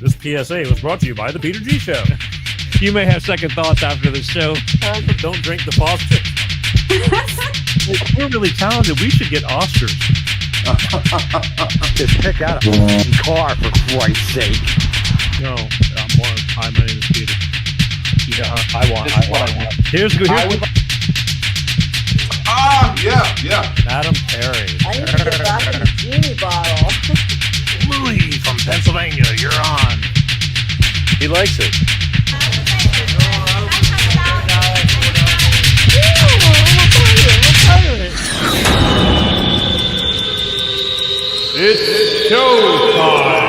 This PSA was brought to you by The Peter G Show. You may have second thoughts after the show. Don't drink the faucet. We're really talented. We should get Oscars. Just pick out a car, for Christ's sake. No, hi, my name is Peter. Yeah, I want. Here's good. Yeah. Adam Perry. I need to get back in the genie bottle. Louis from Pennsylvania, you're on. He likes it. It's showtime.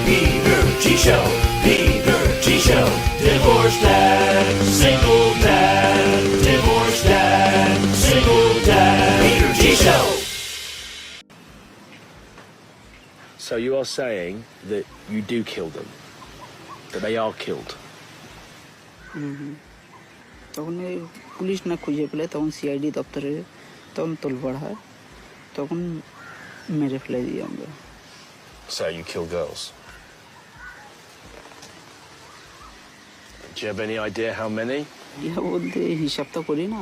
Peter G Show, Peter G Show, divorced dad, single dad, divorced dad, single dad, Peter G Show. So you are saying that you do kill them, that they are killed? তখন police না খুঁজে পেলে তখন CID দপ্তরে তখন তোলপাড় হয় তখন মেরে ফেলে দিই আমরা So you kill girls? Do you have any idea how many? ইহা বলতে হিসাব তো করি না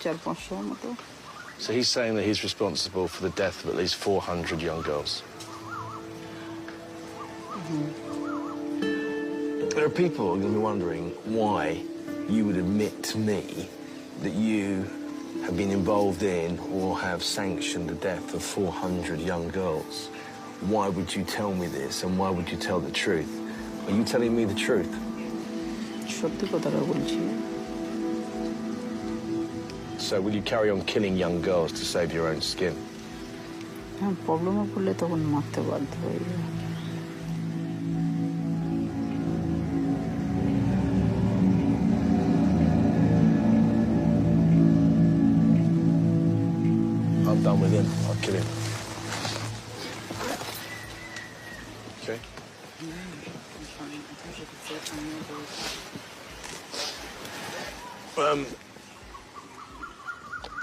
400-500 মতো So he's saying that he's responsible for the death of at least 400 young girls. There are people who are going to be wondering why you would admit to me that you have been involved in or have sanctioned the death of 400 young girls. Why would you tell me this, and why would you tell the truth? Are you telling me the truth? সত্যি কথাটা বলছি So will you carry on killing young girls to save your own skin? হ্যাঁ প্রবলেমে পড়লে তখন মারতে বাধ্য হয়ে যায় I'm done with him. I'll kill him. Okay?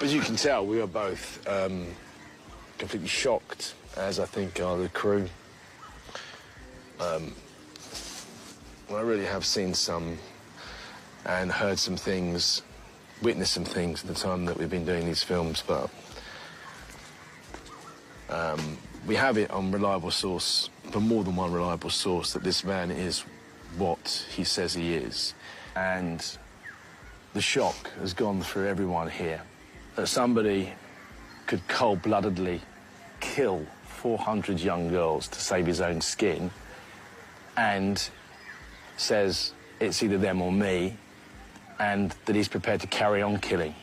As you can tell, we are both completely shocked, as I think are the crew. I really have seen some and heard some things, witnessed some things at the time that we've been doing these films, but we have it on reliable source, from more than one reliable source, that this man is what he says he is. And the shock has gone through everyone here, that somebody could cold-bloodedly kill 400 young girls to save his own skin, and says it's either them or me, and that he's prepared to carry on killing.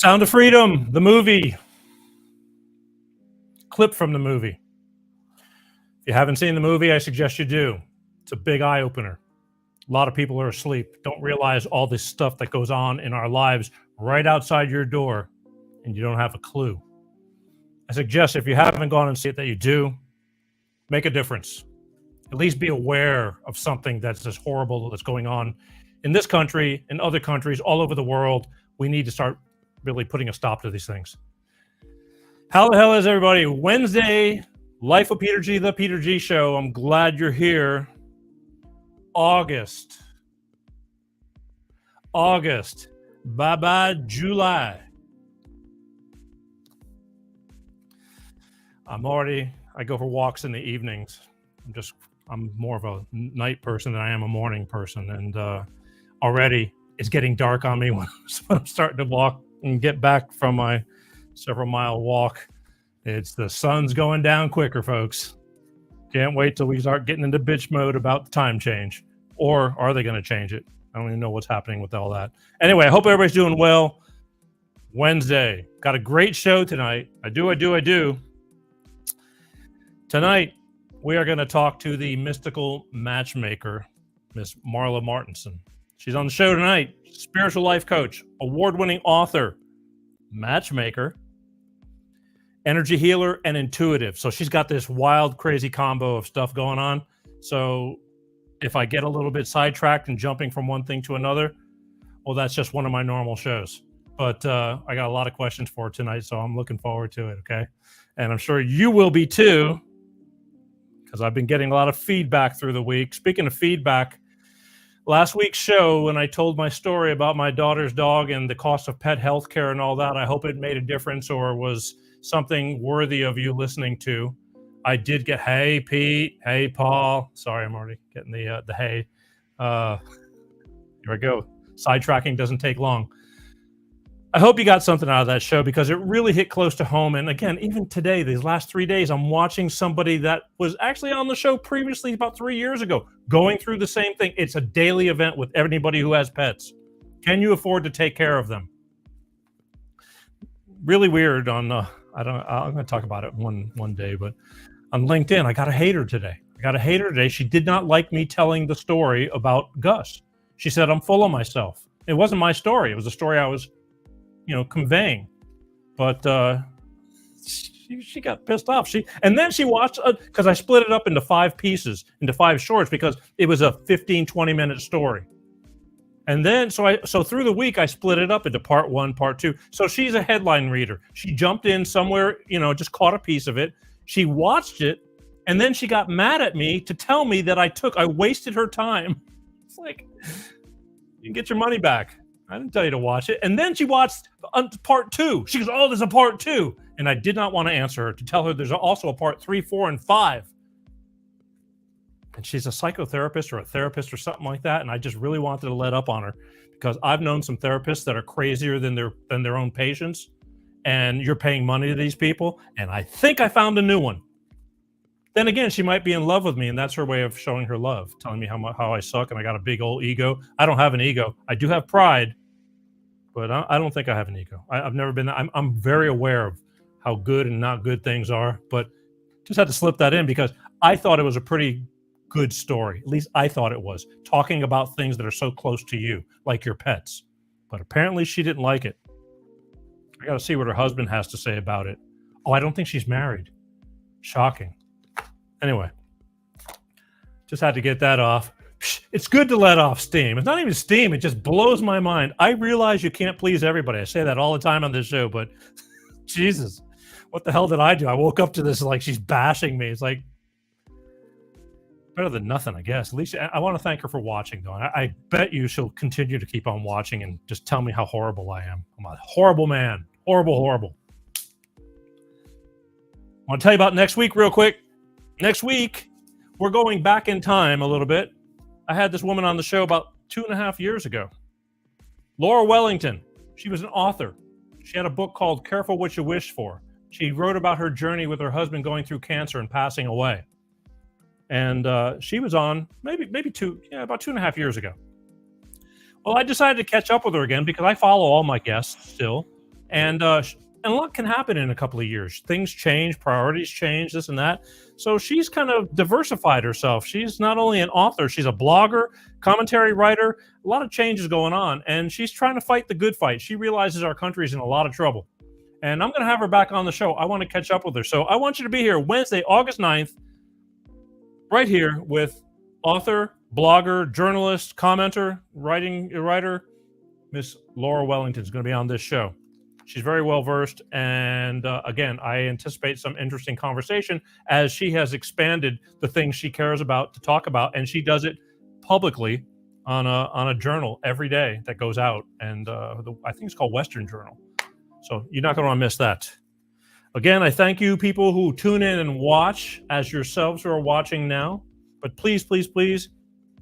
Sound of Freedom, the movie. Clip from the movie. If you haven't seen the movie, I suggest you do. It's a big eye-opener. A lot of people are asleep, don't realize all this stuff that goes on in our lives right outside your door, and you don't have a clue. I suggest if you haven't gone and seen it that you do, make a difference. At least be aware of something that's as horrible that's going on in this country, in other countries, all over the world. We need to start really putting a stop to these things. How the hell is everybody? Wednesday, Life of Peter G, the Peter G Show. I'm glad you're here. August. Bye-bye, July. I go for walks in the evenings. I'm more of a night person than I am a morning person. And already it's getting dark on me when I'm starting to walk and get back from my several mile walk. It's the sun's going down quicker, folks. Can't wait till we start getting into bitch mode about the time change. Or are they going to change it? I don't even know what's happening with all that. Anyway, I hope everybody's doing well. Wednesday. Got a great show tonight. I do. Tonight, we are going to talk to the mystical matchmaker, Miss Marla Martinson. She's on the show tonight. Spiritual life coach, award-winning author, matchmaker, energy healer, and intuitive. So she's got this wild, crazy combo of stuff going on. So if I get a little bit sidetracked and jumping from one thing to another, well, that's just one of my normal shows. But I got a lot of questions for tonight, so I'm looking forward to it, okay? And I'm sure you will be too, because I've been getting a lot of feedback through the week. Speaking of feedback, last week's show, when I told my story about my daughter's dog and the cost of pet health care and all that, I hope it made a difference or was something worthy of you listening to. I did get, hey, Pete, hey, Paul. Sorry, I'm already getting the hey. Here we go. Sidetracking doesn't take long. I hope you got something out of that show because it really hit close to home. And again, even today, these last 3 days, I'm watching somebody that was actually on the show previously about 3 years ago, going through the same thing. It's a daily event with anybody who has pets. Can you afford to take care of them? Really weird on, I'm going to talk about it one day, but on LinkedIn, I got a hater today. She did not like me telling the story about Gus. She said, I'm full of myself. It wasn't my story. It was a story I was conveying, but she got pissed off. And then she watched, because I split it up into 5 pieces, into 5 shorts, because it was a 15-20 minute story. And then so through the week I split it up into part 1, part 2. So she's a headline reader. She jumped in somewhere, just caught a piece of it. She watched it, and then she got mad at me to tell me that I wasted her time. It's like, you can get your money back. I didn't tell you to watch it. And then she watched part 2. She goes, oh, there's a part 2. And I did not want to answer her to tell her there's also a part 3, 4, and 5. And she's a psychotherapist or a therapist or something like that. And I just really wanted to let up on her because I've known some therapists that are crazier than their own patients. And you're paying money to these people. And I think I found a new one. Then again, she might be in love with me, and that's her way of showing her love, telling me how I suck and I got a big old ego. I don't have an ego. I do have pride, but I don't think I have an ego. I've never been. I'm very aware of how good and not good things are, but just had to slip that in because I thought it was a pretty good story. At least I thought it was, talking about things that are so close to you, like your pets. But apparently she didn't like it. I got to see what her husband has to say about it. Oh, I don't think she's married. Shocking. Anyway, just had to get that off. It's good to let off steam. It's not even steam. It just blows my mind. I realize you can't please everybody. I say that all the time on this show, but Jesus, what the hell did I do? I woke up to this like she's bashing me. It's like better than nothing, I guess. At least I want to thank her for watching, though. I bet you she'll continue to keep on watching and just tell me how horrible I am. I'm a horrible man. Horrible. I want to tell you about next week real quick. Next week, we're going back in time a little bit. I had this woman on the show about 2.5 years ago. Laura Wellington. She was an author. She had a book called Careful What You Wish For. She wrote about her journey with her husband going through cancer and passing away. And she was on about 2.5 years ago. Well, I decided to catch up with her again because I follow all my guests still. And a lot can happen in a couple of years. Things change, priorities change, this and that. So she's kind of diversified herself. She's not only an author, she's a blogger, commentary writer, a lot of changes going on. And she's trying to fight the good fight. She realizes our country's in a lot of trouble. And I'm going to have her back on the show. I want to catch up with her. So I want you to be here Wednesday, August 9th, right here with author, blogger, journalist, commenter, writer, Miss Laura Wellington is going to be on this show. She's very well versed, and again, I anticipate some interesting conversation as she has expanded the things she cares about to talk about, and she does it publicly on a journal every day that goes out, and I think it's called Western Journal. So you're not going to want to miss that. Again, I thank you people who tune in and watch as yourselves who are watching now. But please, please, please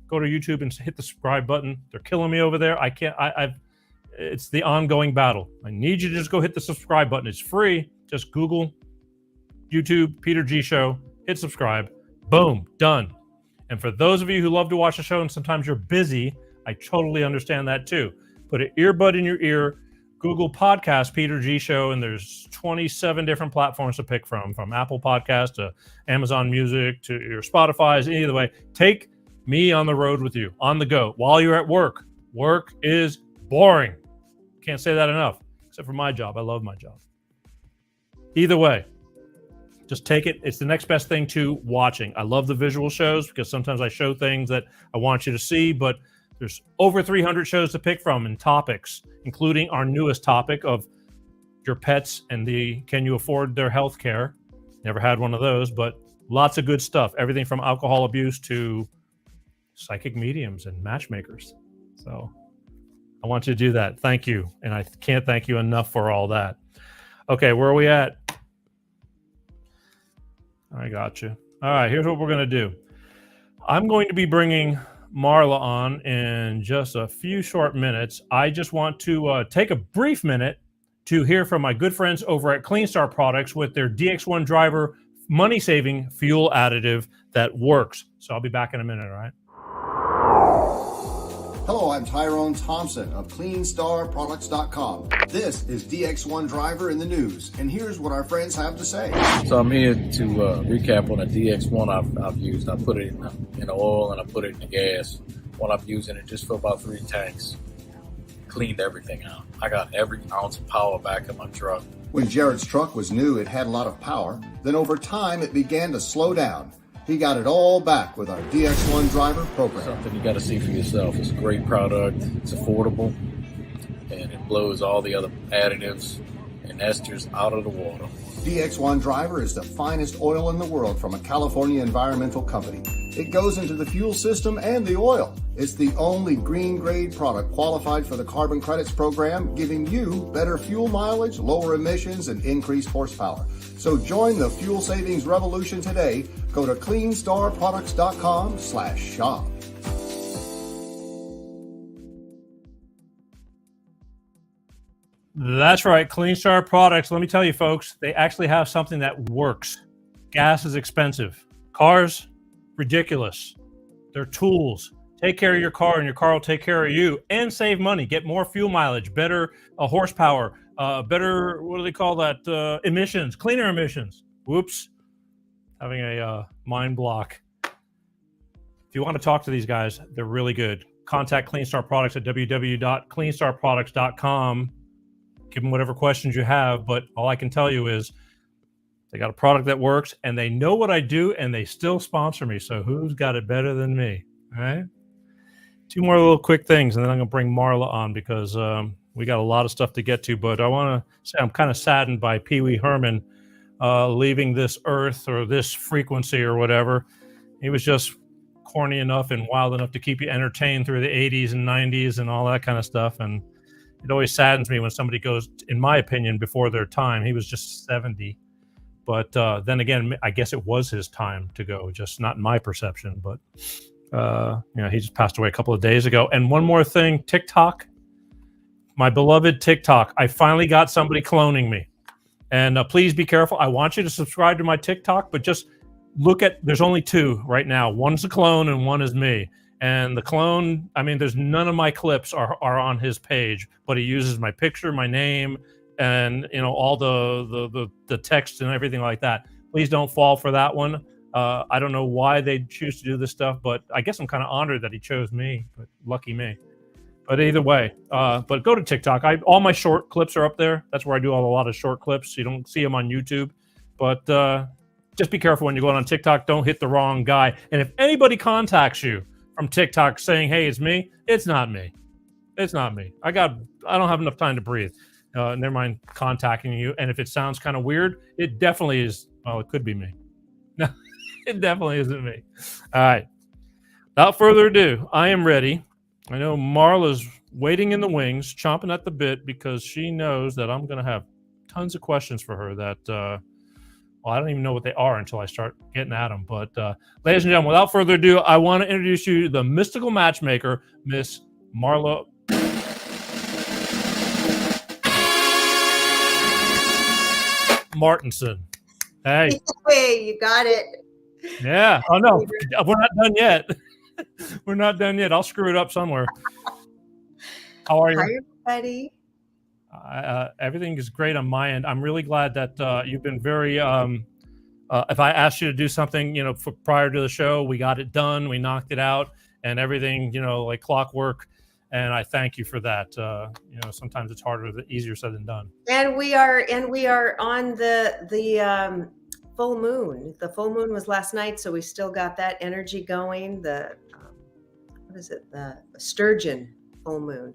go to YouTube and hit the subscribe button. They're killing me over there. It's the ongoing battle. I need you to just go hit the subscribe button. It's free. Just Google YouTube, Peter G Show, hit subscribe. Boom, done. And for those of you who love to watch the show and sometimes you're busy, I totally understand that too. Put an earbud in your ear, Google Podcast, Peter G Show, and there's 27 different platforms to pick from Apple Podcast to Amazon Music to your Spotify's, either way. Take me on the road with you, on the go, while you're at work. Work is boring. Can't say that enough, except for my job. I love my job. Either way, Just take it. It's the next best thing to watching. I love the visual shows because sometimes I show things that I want you to see, but there's over 300 shows to pick from and topics, including our newest topic of your pets and can you afford their health care? Never had one of those, but lots of good stuff. Everything from alcohol abuse to psychic mediums and matchmakers. So I want you to do that. Thank you. And I can't thank you enough for all that. Okay, where are we at? I got you. All right, here's what we're going to do. I'm going to be bringing Marla on in just a few short minutes. I just want to take a brief minute to hear from my good friends over at Clean Star Products with their DX1 driver money-saving fuel additive that works. So I'll be back in a minute, all right? Hello, I'm Tyrone Thompson of CleanStarProducts.com. This is DX1 Driver in the news, and here's what our friends have to say. So I'm here to recap on the DX1 I've used. I put it in the oil and I put it in the gas. While I'm using it just for about 3 tanks. Cleaned everything out. I got every ounce of power back in my truck. When Jared's truck was new, it had a lot of power. Then over time, it began to slow down. He got it all back with our DX1 Driver program. Something you got to see for yourself. It's a great product. It's affordable. And it blows all the other additives and esters out of the water. DX1 Driver is the finest oil in the world from a California environmental company. It goes into the fuel system and the oil. It's the only green grade product qualified for the carbon credits program, giving you better fuel mileage, lower emissions, and increased horsepower. So join the fuel savings revolution today. Go to CleanStarProducts.com/shop. That's right. Clean Star Products. Let me tell you, folks, they actually have something that works. Gas is expensive. Cars, ridiculous. They're tools. Take care of your car, and your car will take care of you and save money. Get more fuel mileage, better horsepower, better, what do they call that? Emissions, cleaner emissions. Whoops. Having a mind block. If you want to talk to these guys, they're really good. Contact Clean Star Products at www.cleanstarproducts.com. Give them whatever questions you have, but all I can tell you is they got a product that works, and they know what I do, and they still sponsor me. So who's got it better than me? All right. 2 more little quick things, and then I'm going to bring Marla on because we got a lot of stuff to get to. But I want to say I'm kind of saddened by Pee Wee Herman leaving this earth or this frequency or whatever. He was just corny enough and wild enough to keep you entertained through the 80s and 90s and all that kind of stuff. And it always saddens me when somebody goes, in my opinion, before their time. He was just 70. But then again, I guess it was his time to go, just not in my perception. But, he just passed away a couple of days ago. And one more thing, TikTok, my beloved TikTok. I finally got somebody cloning me. And please be careful. I want you to subscribe to my TikTok, but just look at, there's only 2 right now. One's a clone and one is me. And the clone, I mean, there's none of my clips are on his page, but he uses my picture, my name, and all the text and everything like that. Please don't fall for that one. I don't know why they choose to do this stuff, but I guess I'm kind of honored that he chose me. But lucky me. But either way, but go to TikTok. All my short clips are up there. That's where I do a lot of short clips. You don't see them on YouTube, but just be careful when you go on TikTok. Don't hit the wrong guy. And if anybody contacts you from TikTok saying, "Hey, it's me," it's not me. It's not me. I don't have enough time to breathe. Never mind contacting you. And if it sounds kind of weird, it definitely is. Well, it could be me. No, it definitely isn't me. All right. Without further ado, I am ready. I know Marla's waiting in the wings, chomping at the bit, because she knows that I'm going to have tons of questions for her that, I don't even know what they are until I start getting at them. But ladies and gentlemen, without further ado, I want to introduce you to the mystical matchmaker, Miss Marla Martinson. Hey. Hey, you got it. Yeah. Oh, no, we're not done yet. We're not done yet. I'll screw it up somewhere. How are you? Hi, everybody. Everything is great on my end. I'm really glad that you've been very. If I asked you to do something, prior to the show, we got it done. We knocked it out, and everything, like clockwork. And I thank you for that. Sometimes it's easier said than done. And we are on the full moon. The full moon was last night, so we still got that energy going. The what is it? The sturgeon full moon.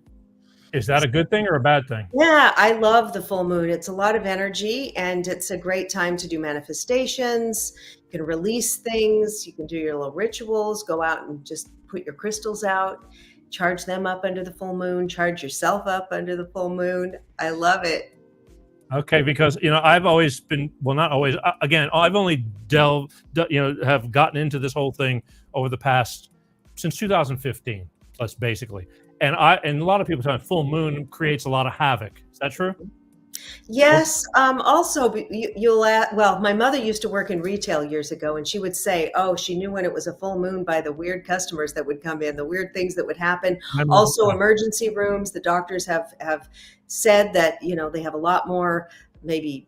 Is that a good thing or a bad thing? Yeah, I love the full moon. It's a lot of energy and it's a great time to do manifestations. You can release things. You can do your little rituals, go out and just put your crystals out, charge them up under the full moon, charge yourself up under the full moon. I love it. Okay, because I've always been, well, not always. Again, I've only have gotten into this whole thing over the past since 2015. That's basically, and a lot of people tell me full moon creates a lot of havoc. Is that true? Yes. Also, well, my mother used to work in retail years ago, and she would say, "Oh, she knew when it was a full moon by the weird customers that would come in, the weird things that would happen." Also, emergency rooms. The doctors have said that they have a lot more, maybe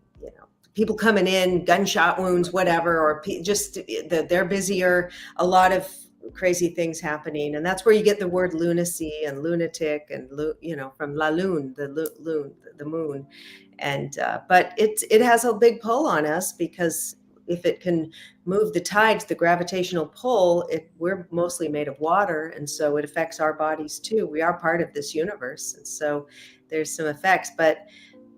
people coming in, gunshot wounds, whatever, or just they're busier. A lot of crazy things happening, and that's where you get the word lunacy and lunatic, and from la lune, the moon. And but it has a big pull on us, because if it can move the tides, the gravitational pull, we're mostly made of water, and so it affects our bodies too. We are part of this universe, and so there's some effects. But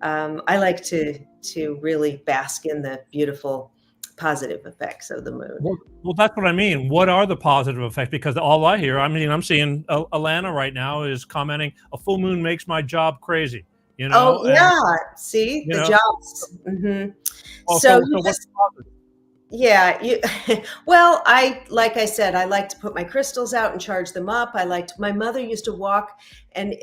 I like to really bask in the beautiful positive effects of the moon. Well, that's what I mean. What are the positive effects? Because all I hear, I'm seeing Alana right now is commenting, "A full moon makes my job crazy." Oh yeah, see the jobs. Mm-hmm. So what's positive? Yeah, well, like I said, I like to put my crystals out and charge them up. My mother used to walk and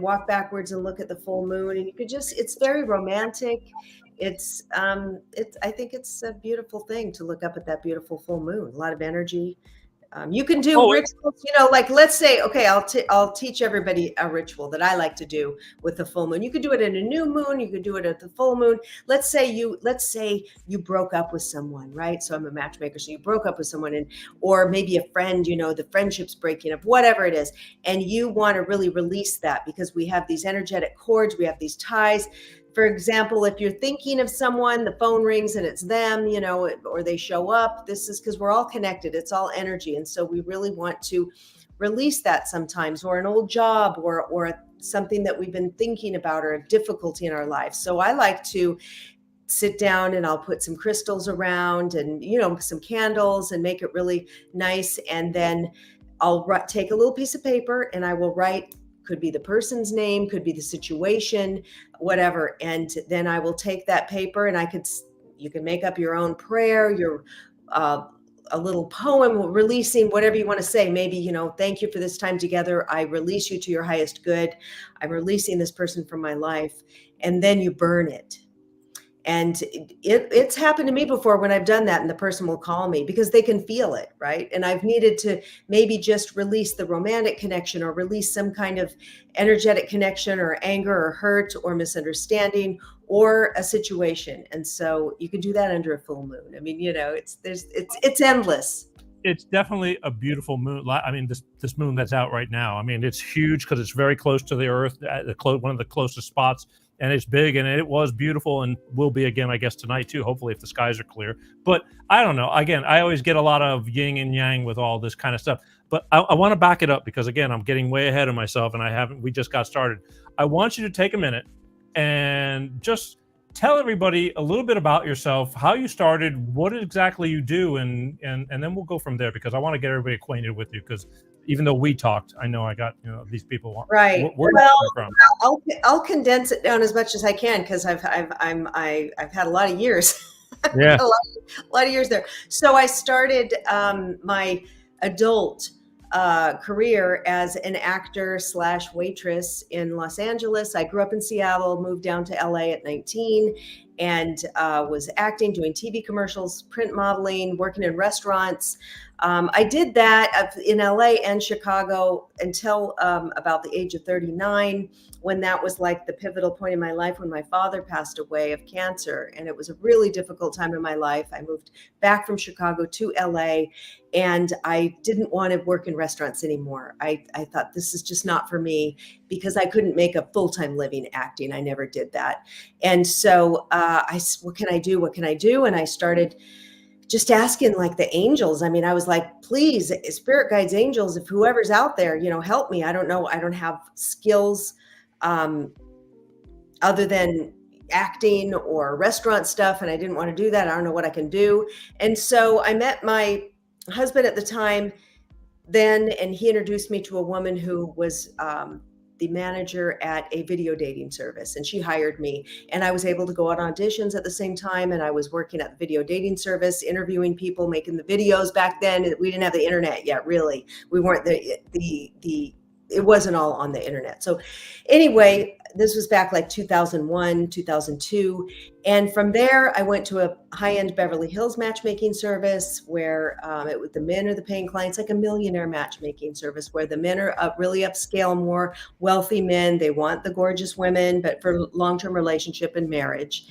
walk backwards and look at the full moon, and you could it's very romantic. I think it's a beautiful thing to look up at that beautiful full moon. A lot of energy. You can do rituals, like let's say, okay, I'll teach everybody a ritual that I like to do with the full moon. You could do it in a new moon. You could do it at the full moon. Let's say you broke up with someone, right? So I'm a matchmaker. So you broke up with someone, or maybe a friend, the friendship's breaking up, whatever it is. And you want to really release that, because we have these energetic cords. We have these ties. For example, if you're thinking of someone, the phone rings and it's them, or they show up, this is because we're all connected. It's all energy. And so we really want to release that sometimes, or an old job, or something that we've been thinking about, or a difficulty in our lives. So I like to sit down and I'll put some crystals around and, some candles, and make it really nice. And then I'll take a little piece of paper and I will write, could be the person's name, could be the situation, whatever. And then I will take that paper, and you can make up your own prayer, a little poem, releasing whatever you want to say. Maybe, thank you for this time together. I release you to your highest good. I'm releasing this person from my life. And then you burn it. And it's happened to me before when I've done that, and the person will call me because they can feel it, right? And I've needed to maybe just release the romantic connection, or release some kind of energetic connection, or anger, or hurt, or misunderstanding, or a situation. And so you can do that under a full moon. I mean, it's endless. It's definitely a beautiful moon. I mean, this moon that's out right now, I mean, it's huge because it's very close to the Earth, one of the closest spots. And it's big, and it was beautiful, and will be again, I guess, tonight too, hopefully, if the skies are clear. But I don't know. Again, I always get a lot of yin and yang with all this kind of stuff. But I want to back it up, because again, I'm getting way ahead of myself, and we just got started. I want you to take a minute and just tell everybody a little bit about yourself, how you started, what exactly you do, and then we'll go from there, because I want to get everybody acquainted with you, because even though we talked, I know I got these people. Right. Where Well, I'll condense it down as much as I can, because I've had a lot of years. Yeah. a lot of years there. So I started my adult career as an actor / waitress in Los Angeles. I grew up in Seattle, moved down to LA at 19, and was acting, doing TV commercials, print modeling, working in restaurants. I did that in LA and Chicago until about the age of 39, when that was like the pivotal point in my life when my father passed away of cancer. And it was a really difficult time in my life. I moved back from Chicago to LA, and I didn't want to work in restaurants anymore. I thought, this is just not for me, because I couldn't make a full-time living acting. I never did that. And so what can I do? What can I do? And I started just asking like the angels. I mean, I was like, please, spirit guides, angels, if whoever's out there, help me. I don't know. I don't have skills other than acting or restaurant stuff. And I didn't want to do that. I don't know what I can do. And so I met my husband at the time then, and he introduced me to a woman who was the manager at a video dating service, and she hired me, and I was able to go out on auditions at the same time. And I was working at the video dating service, interviewing people, making the videos. Back then, we didn't have the internet yet, really. We weren't it wasn't all on the internet. So anyway, this was back like 2001, 2002. And from there, I went to a high-end Beverly Hills matchmaking service where the men are the paying clients, like a millionaire matchmaking service where the men are really upscale, more wealthy men. They want the gorgeous women, but for long-term relationship and marriage.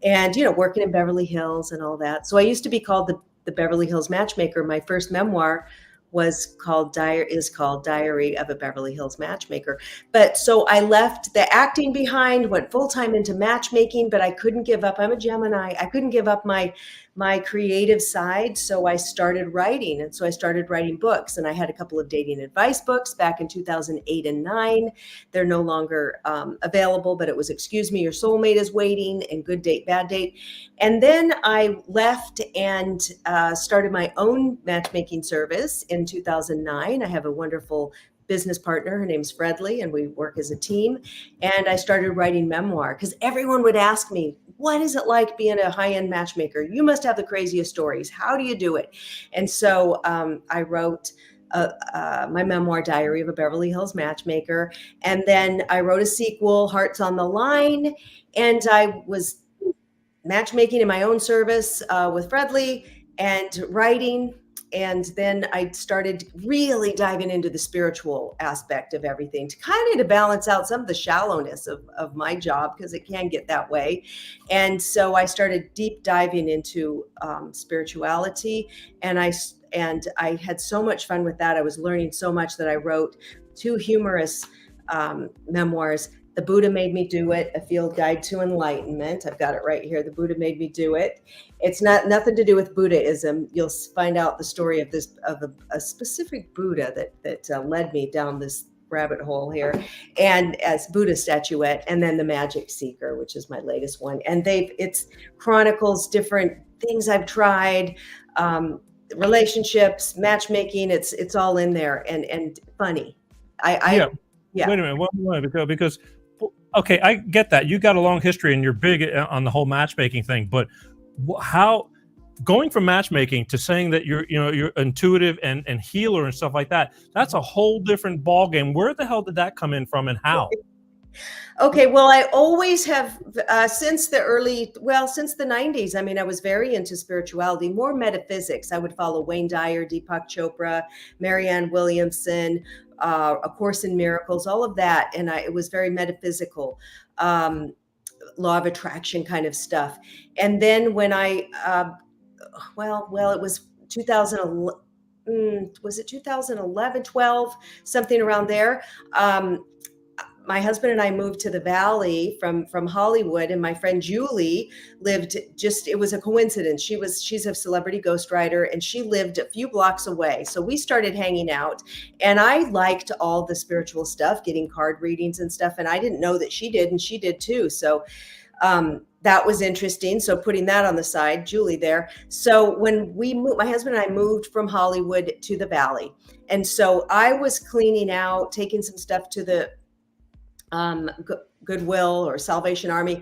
And, working in Beverly Hills and all that. So I used to be called the Beverly Hills Matchmaker. My first memoir is called Diary of a Beverly Hills Matchmaker. But so I left the acting behind, went full-time into matchmaking, but I couldn't give up. I'm a Gemini. I couldn't give up my creative side. So I started writing. And so I started writing books, and I had a couple of dating advice books back in 2008 and 9. They're no longer available, but it was Excuse Me, Your Soulmate is Waiting, and Good Date, Bad Date. And then I left and started my own matchmaking service in 2009. I have a wonderful business partner. Her name's Fredley, and we work as a team. And I started writing memoir because everyone would ask me, what is it like being a high-end matchmaker? You must have the craziest stories. How do you do it? And so I wrote my memoir, Diary of a Beverly Hills Matchmaker. And then I wrote a sequel, Hearts on the Line. And I was matchmaking in my own service with Fredley and writing. And then I started really diving into the spiritual aspect of everything to balance out some of the shallowness of my job, because it can get that way. And so I started deep diving into spirituality, and I had so much fun with that. I was learning so much that I wrote 2 humorous memoirs. The Buddha Made Me Do It, A Field Guide to Enlightenment. I've got it right here. The Buddha Made Me Do It. It's nothing to do with Buddhism. You'll find out the story of a specific Buddha that led me down this rabbit hole here, and as Buddha statuette, and then The Magic Seeker, which is my latest one. And it's chronicles different things I've tried, relationships, matchmaking. It's all in there, and funny. Yeah. Wait a minute, because okay, I get that you got a long history and you're big on the whole matchmaking thing, but how going from matchmaking to saying that you're intuitive and healer and stuff like that's a whole different ball game. Where the hell did that come in from, and how? Okay, well, I always have since the 90s. I mean, I was very into spirituality, more metaphysics. I would follow Wayne Dyer, Deepak Chopra, Marianne Williamson, A Course in Miracles, all of that. And it was very metaphysical, law of attraction kind of stuff. And then when it was 2011, was it 2011, 12, something around there. My husband and I moved to the Valley from Hollywood, and my friend Julie lived it was a coincidence. She's a celebrity ghostwriter, and she lived a few blocks away. So we started hanging out, and I liked all the spiritual stuff, getting card readings and stuff. And I didn't know that she did, and she did too. So that was interesting. So putting that on the side, Julie there. So when we moved, my husband and I moved from Hollywood to the Valley. And so I was cleaning out, taking some stuff to the Goodwill or Salvation Army.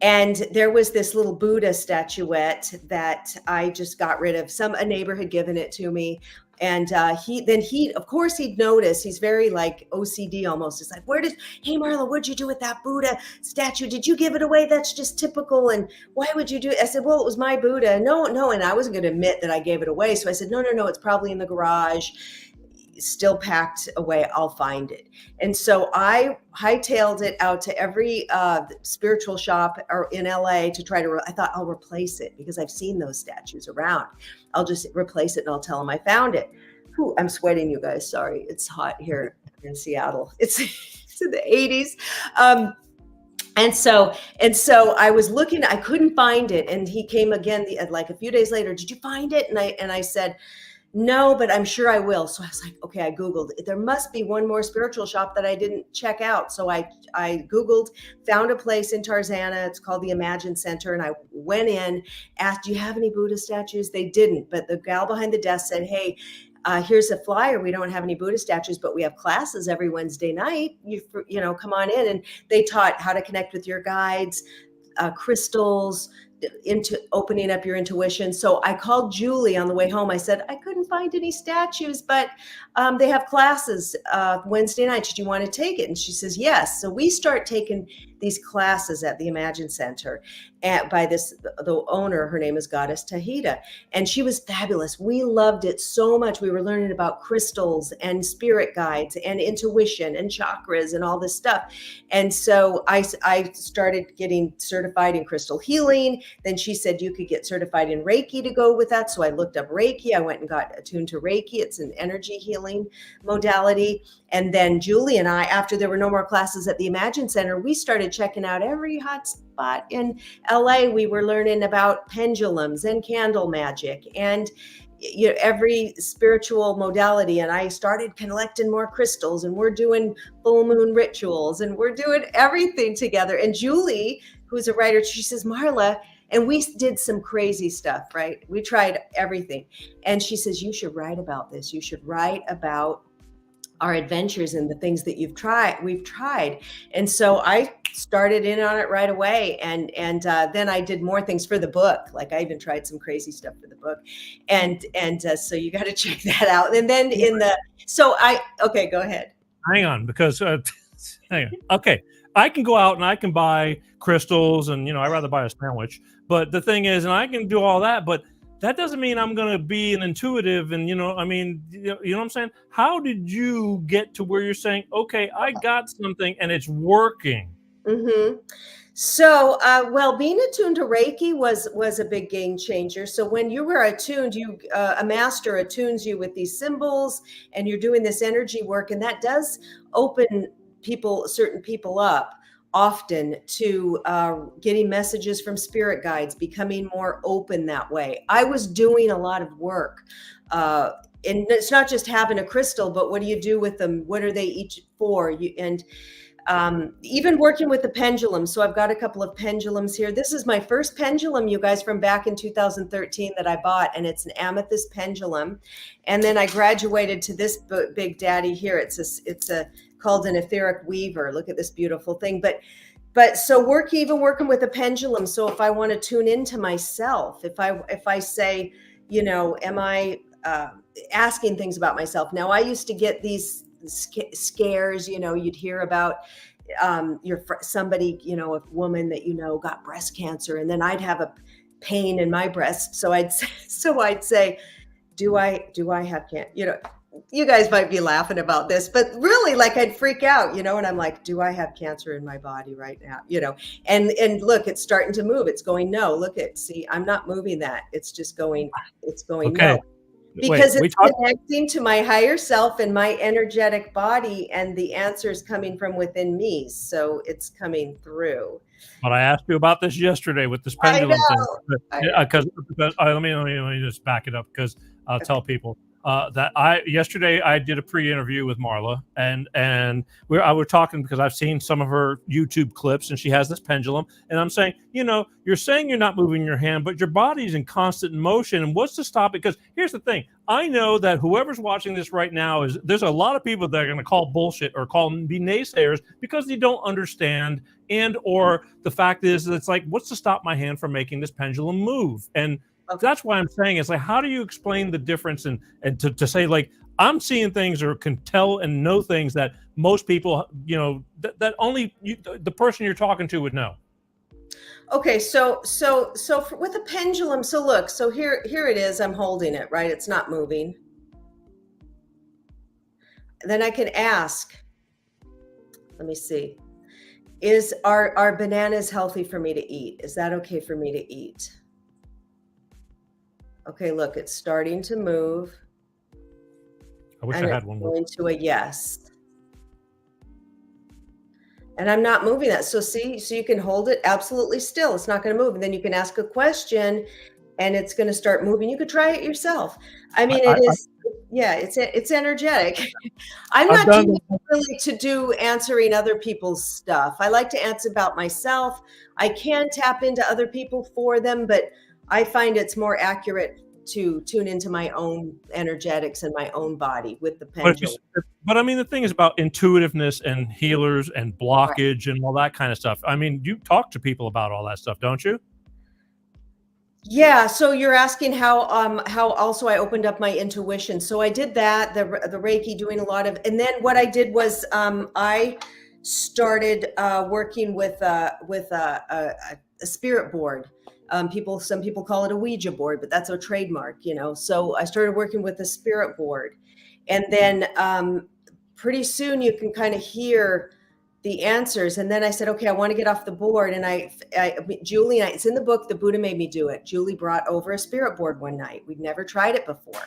And there was this little Buddha statuette that I just got rid of. A neighbor had given it to me. And he of course he'd notice. He's very like OCD almost. It's like, hey Marla, what'd you do with that Buddha statue? Did you give it away? That's just typical. And why would you do it? I said, well, it was my Buddha. No. And I wasn't going to admit that I gave it away. So I said, no, it's probably in the garage, still packed away. I'll find it. And so I hightailed it out to every spiritual shop in LA to try to, I thought I'll replace it because I've seen those statues around. I'll just replace it and I'll tell them I found it. Whew, I'm sweating, you guys. Sorry. It's hot here in Seattle. It's in the 80s. And so I was looking, I couldn't find it. And he came again, like a few days later, did you find it? And I said, no, but I'm sure I will. So I was like, okay, I Googled, there must be one more spiritual shop that I didn't check out. So I Googled, found a place in Tarzana. It's called the Imagine Center. And I went in, asked, do you have any Buddha statues? They didn't, but the gal behind the desk said, hey, here's a flyer. We don't have any Buddha statues, but we have classes every Wednesday night. You come on in. And they taught how to connect with your guides, crystals, into opening up your intuition. So I called Julie on the way home. I said, I couldn't find any statues, but they have classes Wednesday night. Did you want to take it? And she says, yes. So we start taking these classes at the Imagine Center by the owner. Her name is Goddess Tahita. And she was fabulous. We loved it so much. We were learning about crystals and spirit guides and intuition and chakras and all this stuff. And so I started getting certified in crystal healing. Then she said you could get certified in Reiki to go with that. So I looked up Reiki. I went and got attuned to Reiki. It's an energy healing modality. And then Julie and I, after there were no more classes at the Imagine Center, we started checking out every hot spot in LA. We were learning about pendulums and candle magic and every spiritual modality. And I started collecting more crystals, and we're doing full moon rituals, and we're doing everything together. And Julie, who's a writer, she says, Marla, and we did some crazy stuff, right? We tried everything. And she says, you should write about this. You should write about our adventures and the things that we've tried. And so I started in on it right away. And then I did more things for the book. Like I even tried some crazy stuff for the book. And so you got to check that out. And then okay, go ahead. Hang on, because hang on. Okay. I can go out and I can buy crystals and, I'd rather buy a sandwich. But the thing is, and I can do all that, but that doesn't mean I'm going to be an intuitive. And, you know what I'm saying? How did you get to where you're saying, okay, I got something and it's working? Mm-hmm. So, being attuned to Reiki was a big game changer. So when you were attuned, a master attunes you with these symbols and you're doing this energy work, and that does open certain people up often to getting messages from spirit guides, becoming more open that way. I was doing a lot of work. And it's not just having a crystal, but what do you do with them? What are they each for? Even working with the pendulum. So I've got a couple of pendulums here. This is my first pendulum, you guys, from back in 2013 that I bought, and it's an amethyst pendulum. And then I graduated to this big daddy here. It's called an etheric weaver. Look at this beautiful thing. But so working with a pendulum. So if I want to tune into myself, if I say, am I asking things about myself? Now I used to get these scares, you'd hear about somebody, a woman that got breast cancer, and then I'd have a pain in my breast. So I'd say, do I have cancer? You guys might be laughing about this, but really, like, I'd freak out, and I'm like, do I have cancer in my body right now? And look, it's starting to move. It's going, no, see, I'm not moving that. It's just going, okay. No. Because it's connecting to my higher self and my energetic body, and the answers coming from within me. So it's coming through. But I asked you about this yesterday with this pendulum thing. Because let me just back it up, because I'll tell people that yesterday I did a pre-interview with Marla, and I were talking because I've seen some of her YouTube clips, and she has this pendulum, and I'm saying, you're saying you're not moving your hand, but your body's in constant motion, and what's to stop it? Because here's the thing, I know that whoever's watching this right now there's a lot of people that are going to call bullshit or be naysayers because they don't understand, and or the fact is that it's like, what's to stop my hand from making this pendulum move? And that's why I'm saying it's like, how do you explain the difference and to say like I'm seeing things or can tell and know things that most people, that only the person you're talking to would know. Okay, with a pendulum, so look, so here it is. I'm holding it, right? It's not moving. Then I can ask. Let me see. Are bananas healthy for me to eat? Is that okay for me to eat? Okay, look, it's starting to move. I wish I had one more. Going to a yes. And I'm not moving that. So see, so you can hold it absolutely still. It's not going to move. And then you can ask a question and it's going to start moving. You could try it yourself. I mean, it's energetic. I'm not doing it really to do answering other people's stuff. I like to answer about myself. I can tap into other people for them, but I find it's more accurate to tune into my own energetics and my own body with the pendulum. But I mean, the thing is about intuitiveness and healers and blockage and all that kind of stuff. I mean, you talk to people about all that stuff, don't you? Yeah. So you're asking how also I opened up my intuition. So I did that, the Reiki, doing a lot of, and then what I did was I started working with a spirit board. Some people call it a Ouija board, but that's a trademark, So I started working with a spirit board, and then pretty soon you can kind of hear the answers. And then I said, okay, I want to get off the board. And Julie, it's in the book, The Buddha Made Me Do It. Julie brought over a spirit board one night. We'd never tried it before.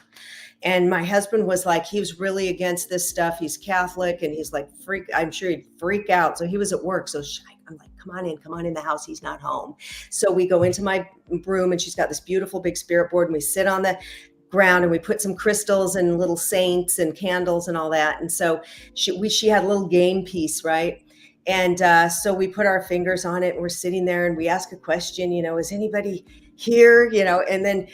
And my husband was like, he was really against this stuff. He's Catholic and he's like, I'm sure he'd freak out. So he was at work. So I'm like, come on in the house. He's not home. So we go into my room and she's got this beautiful big spirit board and we sit on the ground and we put some crystals and little saints and candles and all that. And so she had a little game piece, right? And so we put our fingers on it and we're sitting there and we ask a question, is anybody here? And then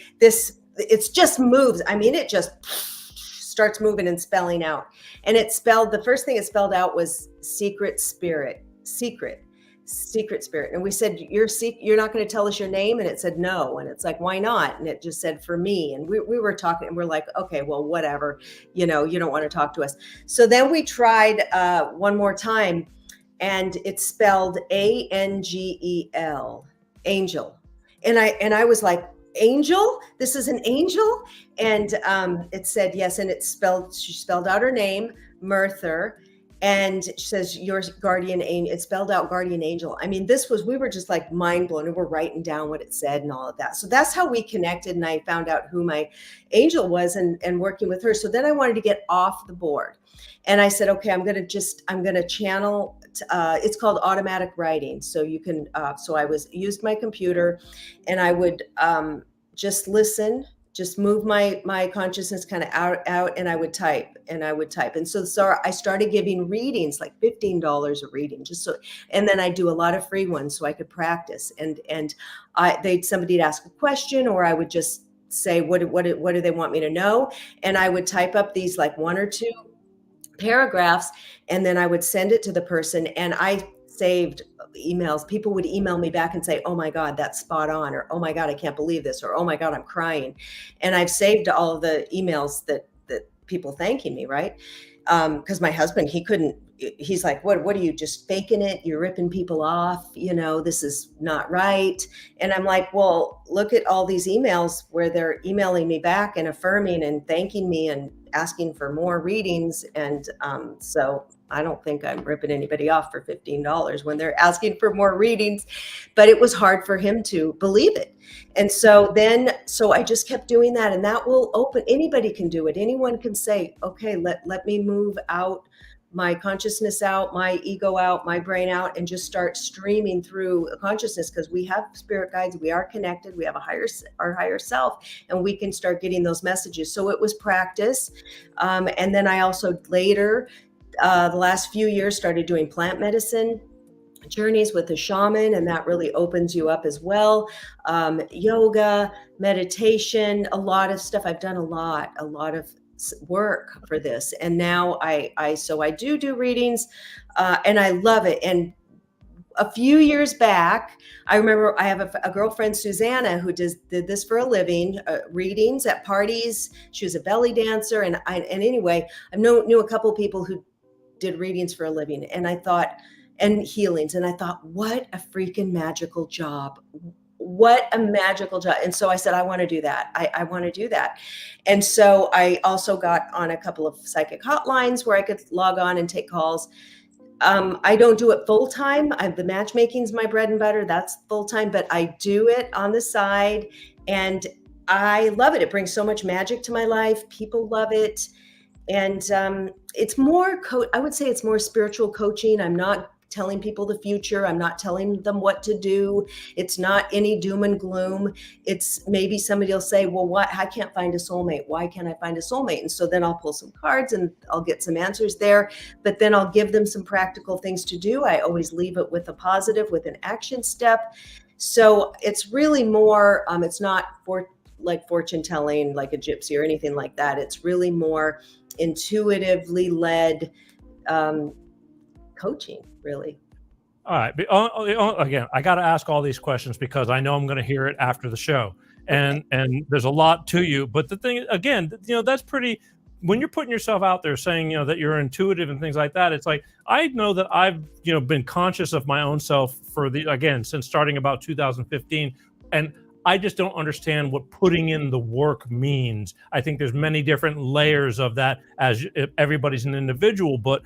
it just moves. I mean, it just starts moving and spelling out. And the first thing it spelled out was secret spirit. And we said, you're not going to tell us your name? And it said, no. And it's like, why not? And it just said, for me. And we were talking and we're like, okay, well, whatever, you don't want to talk to us. So then we tried one more time and it's spelled ANGEL, angel. And I was like, angel? This is an angel? And it said yes. And she spelled out her name, Merther. And she says, your guardian angel, it spelled out guardian angel. I mean, we were just like mind blown and we're writing down what it said and all of that. So that's how we connected. And I found out who my angel was and working with her. So then I wanted to get off the board. And I said, okay, I'm going to channel, it's called automatic writing. So you can, so I used my computer and I would just listen, just move my consciousness kind of out and I would type. And so I started giving readings, like $15 a reading, and then I do a lot of free ones so I could practice. And somebody'd ask a question or I would just say, what do they want me to know? And I would type up these like one or two paragraphs and then I would send it to the person, and I saved emails. People would email me back and say, oh my God, that's spot on, or oh my God, I can't believe this, or oh my God, I'm crying. And I've saved all of the emails that people thanking me, right? Because my husband, he's like, what are you just faking it? You're ripping people off. This is not right. And I'm like, well, look at all these emails where they're emailing me back and affirming and thanking me and asking for more readings. And so I don't think I'm ripping anybody off for $15 when they're asking for more readings, but it was hard for him to believe it. And so I just kept doing that, and that will open, anybody can do it. Anyone can say, okay, let me move out my consciousness out, my ego out, my brain out, and just start streaming through consciousness, because we have spirit guides, we are connected, we have our higher self, and we can start getting those messages. So it was practice. And then I also later, the last few years, started doing plant medicine journeys with a shaman, and that really opens you up as well. Yoga, meditation, a lot of stuff. I've done a lot of work for this, and now I do readings, and I love it. And a few years back, I remember I have a girlfriend, Susanna, who did this for a living, readings at parties. She was a belly dancer. And anyway, I knew a couple of people who did readings for a living, and I thought, and healings. And I thought, what a freaking magical job. What a magical job. And so I said, I want to do that. I want to do that. And so I also got on a couple of psychic hotlines where I could log on and take calls. I don't do it full time. The matchmaking's my bread and butter. That's full time, but I do it on the side, and I love it. It brings so much magic to my life. People love it. And it's more, I would say it's more spiritual coaching. I'm not telling people the future. I'm not telling them what to do. It's not any doom and gloom. It's maybe somebody will say, well, I can't find a soulmate. Why can't I find a soulmate? And so then I'll pull some cards and I'll get some answers there, but then I'll give them some practical things to do. I always leave it with a positive, with an action step. So it's really more, it's not like fortune telling, like a gypsy or anything like that. It's really more intuitively led coaching, really. All right. But, again, I got to ask all these questions because I know I'm going to hear it after the show, and there's a lot to you. But the thing, again, that's pretty. When you're putting yourself out there, saying that you're intuitive and things like that, it's like I know that I've been conscious of my own self since starting about 2015, and I just don't understand what putting in the work means. I think there's many different layers of that, as everybody's an individual, but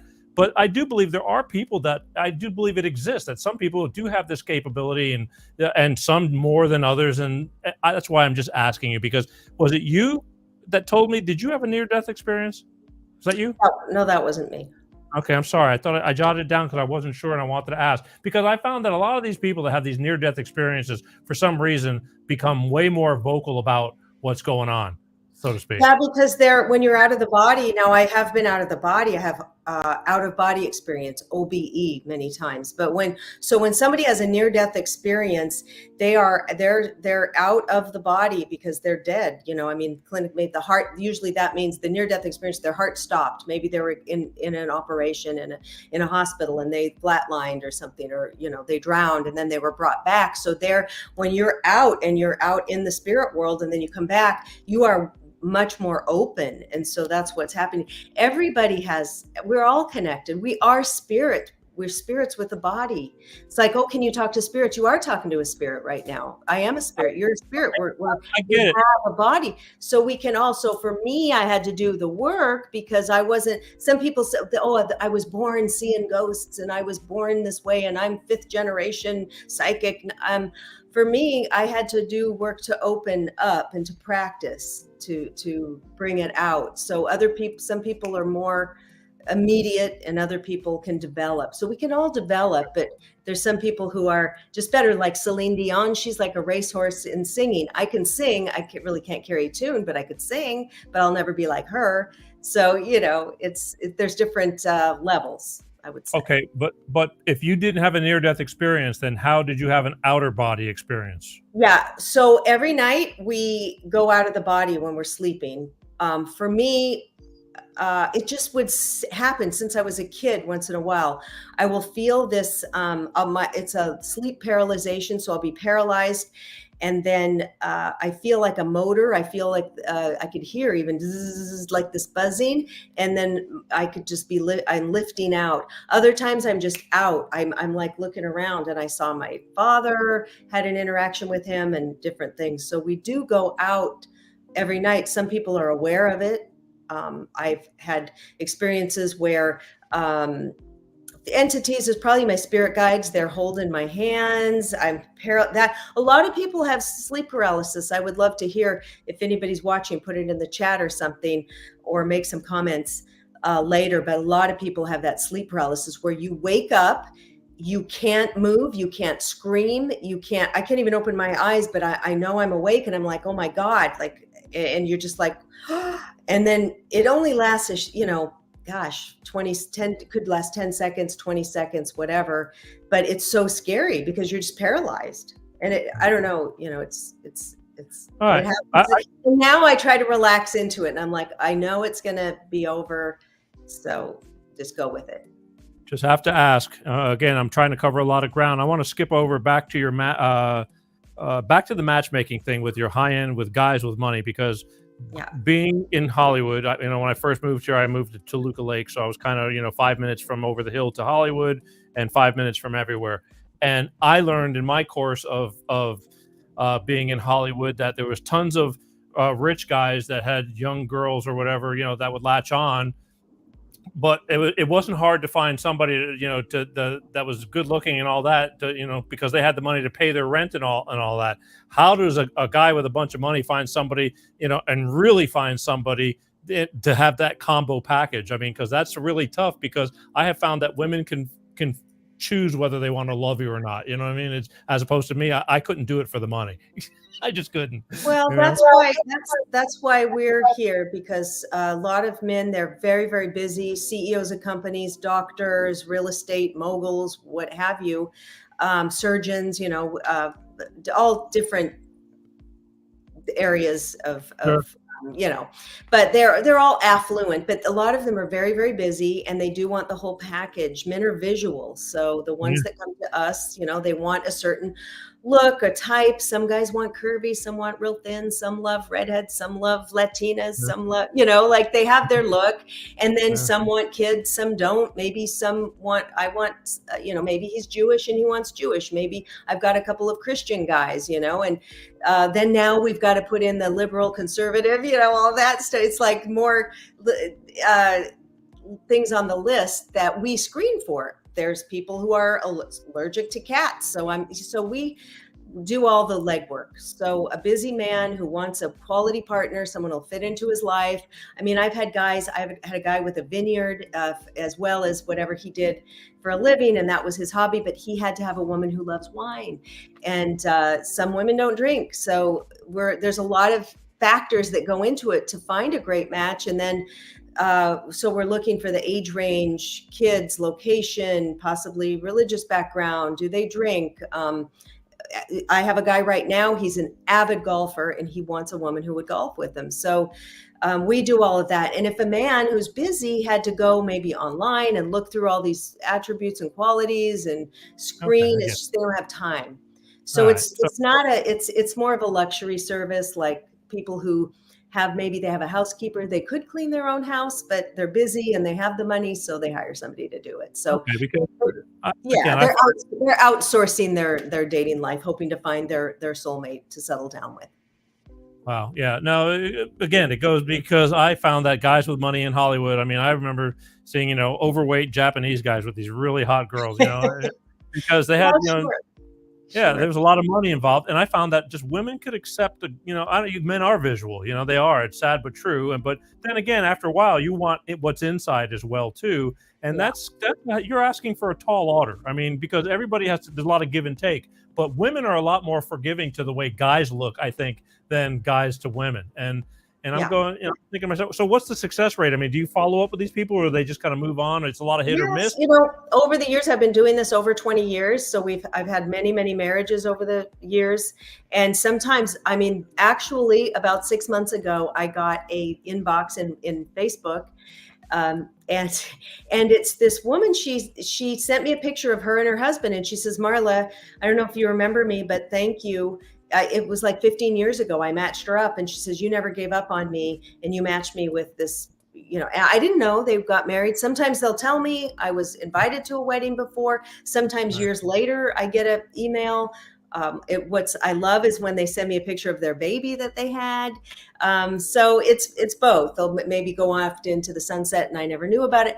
I do believe there are people that I do believe it exists, that some people do have this capability and some more than others. And that's why I'm just asking you, because was it you that told me, did you have a near-death experience? Was that you? No, that wasn't me. Okay, I'm sorry. I thought I jotted it down because I wasn't sure and I wanted to ask, because I found that a lot of these people that have these near-death experiences, for some reason, become way more vocal about what's going on, so to speak. Yeah, because when you're out of the body, now I have been out of the body. I have out of body experience, OBE, many times. But when somebody has a near death experience, they're out of the body because they're dead. I mean, clinic made the heart. Usually that means the near death experience, their heart stopped. Maybe they were in an operation in a hospital and they flatlined or something, or they drowned and then they were brought back. So when you're out and you're out in the spirit world and then you come back, you are much more open. And so that's what's happening. We're all connected. We are spirit. We're spirits with a body. It's like, oh, can you talk to spirits? You are talking to a spirit right now. I am a spirit. You're a spirit. We have a body. So we can also, for me, I had to do the work because some people said, oh, I was born seeing ghosts and I was born this way and I'm 5th generation psychic. For me, I had to do work to open up and to practice to bring it out. So some people are more immediate and other people can develop. So we can all develop, but there's some people who are just better, like Celine Dion. She's like a racehorse in singing. I can sing. I really can't carry a tune, but I could sing, but I'll never be like her. So, there's different levels, I would say. Okay, but if you didn't have a near-death experience, then how did you have an outer body experience? Yeah, so every night we go out of the body when we're sleeping. For me, it just would happen since I was a kid. Once in a while, I will feel this. It's a sleep paralyzation, so I'll be paralyzed, and then I feel like a motor. I feel like I could hear even zzz, like this buzzing, and then I could just be I'm lifting out. Other times I'm just out. I'm like looking around, and I saw my father, had an interaction with him, and different things. So we do go out every night. Some people are aware of it. I've had experiences where the entities is probably my spirit guides. They're holding my hands. A lot of people have sleep paralysis. I would love to hear if anybody's watching, put it in the chat or something, or make some comments later. But a lot of people have that sleep paralysis where you wake up, you can't move, you can't scream, I can't even open my eyes, but I know I'm awake and I'm like, oh my God, and you're just like, and then it only lasts, 10 could last 10 seconds, 20 seconds, whatever. But it's so scary because you're just paralyzed. And I don't know, it's all right. Now I try to relax into it and I'm like, I know it's going to be over. So just go with it. Just have to ask. Again, I'm trying to cover a lot of ground. I want to skip over back to your back to the matchmaking thing with your high end with guys with money, because Yeah. being in Hollywood, when I first moved here, I moved to Toluca Lake, so I was kind of 5 minutes from over the hill to Hollywood and 5 minutes from everywhere. And I learned in my course of being in Hollywood that there was tons of rich guys that had young girls or whatever, that would latch on, but it wasn't hard to find somebody that was good looking and all that, because they had the money to pay their rent and all that. How does a guy with a bunch of money find somebody, and really find somebody to have that combo package? I mean, because that's really tough, because I have found that women can choose whether they want to love you or not. You know what I mean? It's, as opposed to me, I couldn't do it for the money. I just couldn't. Well, you know? that's why we're here, because a lot of men, they're very, very busy, CEOs of companies, doctors, real estate moguls, what have you, surgeons, all different areas of but they're all affluent, but a lot of them are very, very busy, and they do want the whole package. Men are visual, so the ones that come to us, they want a certain look, a type. Some guys want curvy, some want real thin, some love redheads, some love Latinas, some love, like they have their look. And then some want kids, some don't. Maybe some want, maybe he's Jewish and he wants Jewish. Maybe I've got a couple of Christian guys, and then now we've got to put in the liberal, conservative, all that stuff. It's like more things on the list that we screen for. There's people who are allergic to cats. So we do all the legwork. So a busy man who wants a quality partner, someone who'll fit into his life. I mean, I've had a guy with a vineyard as well as whatever he did for a living, and that was his hobby, but he had to have a woman who loves wine. And some women don't drink. So there's a lot of factors that go into it to find a great match. And then so we're looking for the age range, kids, location, possibly religious background. Do they drink? I have a guy right now, he's an avid golfer, and he wants a woman who would golf with him. So we do all of that. And if a man who's busy had to go maybe online and look through all these attributes and qualities and screen, it's just, they don't have time. So it's more of a luxury service, like people who maybe they have a housekeeper. They could clean their own house, but they're busy and they have the money, so they hire somebody to do it. So they're outsourcing their dating life, hoping to find their soulmate to settle down with. Wow. Yeah. No, again, it goes because I found that guys with money in Hollywood, I mean, I remember seeing, overweight Japanese guys with these really hot girls, because they had, there was a lot of money involved. And I found that just women could accept men are visual, they are, it's sad, but true. But then again, after a while, you want what's inside as well, too. And that's you're asking for a tall order. I mean, because everybody there's a lot of give and take, but women are a lot more forgiving to the way guys look, I think, than guys to women. And I'm going, thinking to myself, so what's the success rate? I mean, do you follow up with these people, or do they just kind of move on? It's a lot of hit or miss. Over the years, I've been doing this over 20 years. So I've had many, many marriages over the years. And sometimes, I mean, actually about 6 months ago, I got a inbox in Facebook. And it's this woman, she sent me a picture of her and her husband. And she says, Marla, I don't know if you remember me, but thank you. It was like 15 years ago. I matched her up, and she says, you never gave up on me, and you matched me with this, I didn't know they got married. Sometimes they'll tell me I was invited to a wedding before. Sometimes years later, I get an email. What I love is when they send me a picture of their baby that they had. So it's both. They'll maybe go off into the sunset and I never knew about it.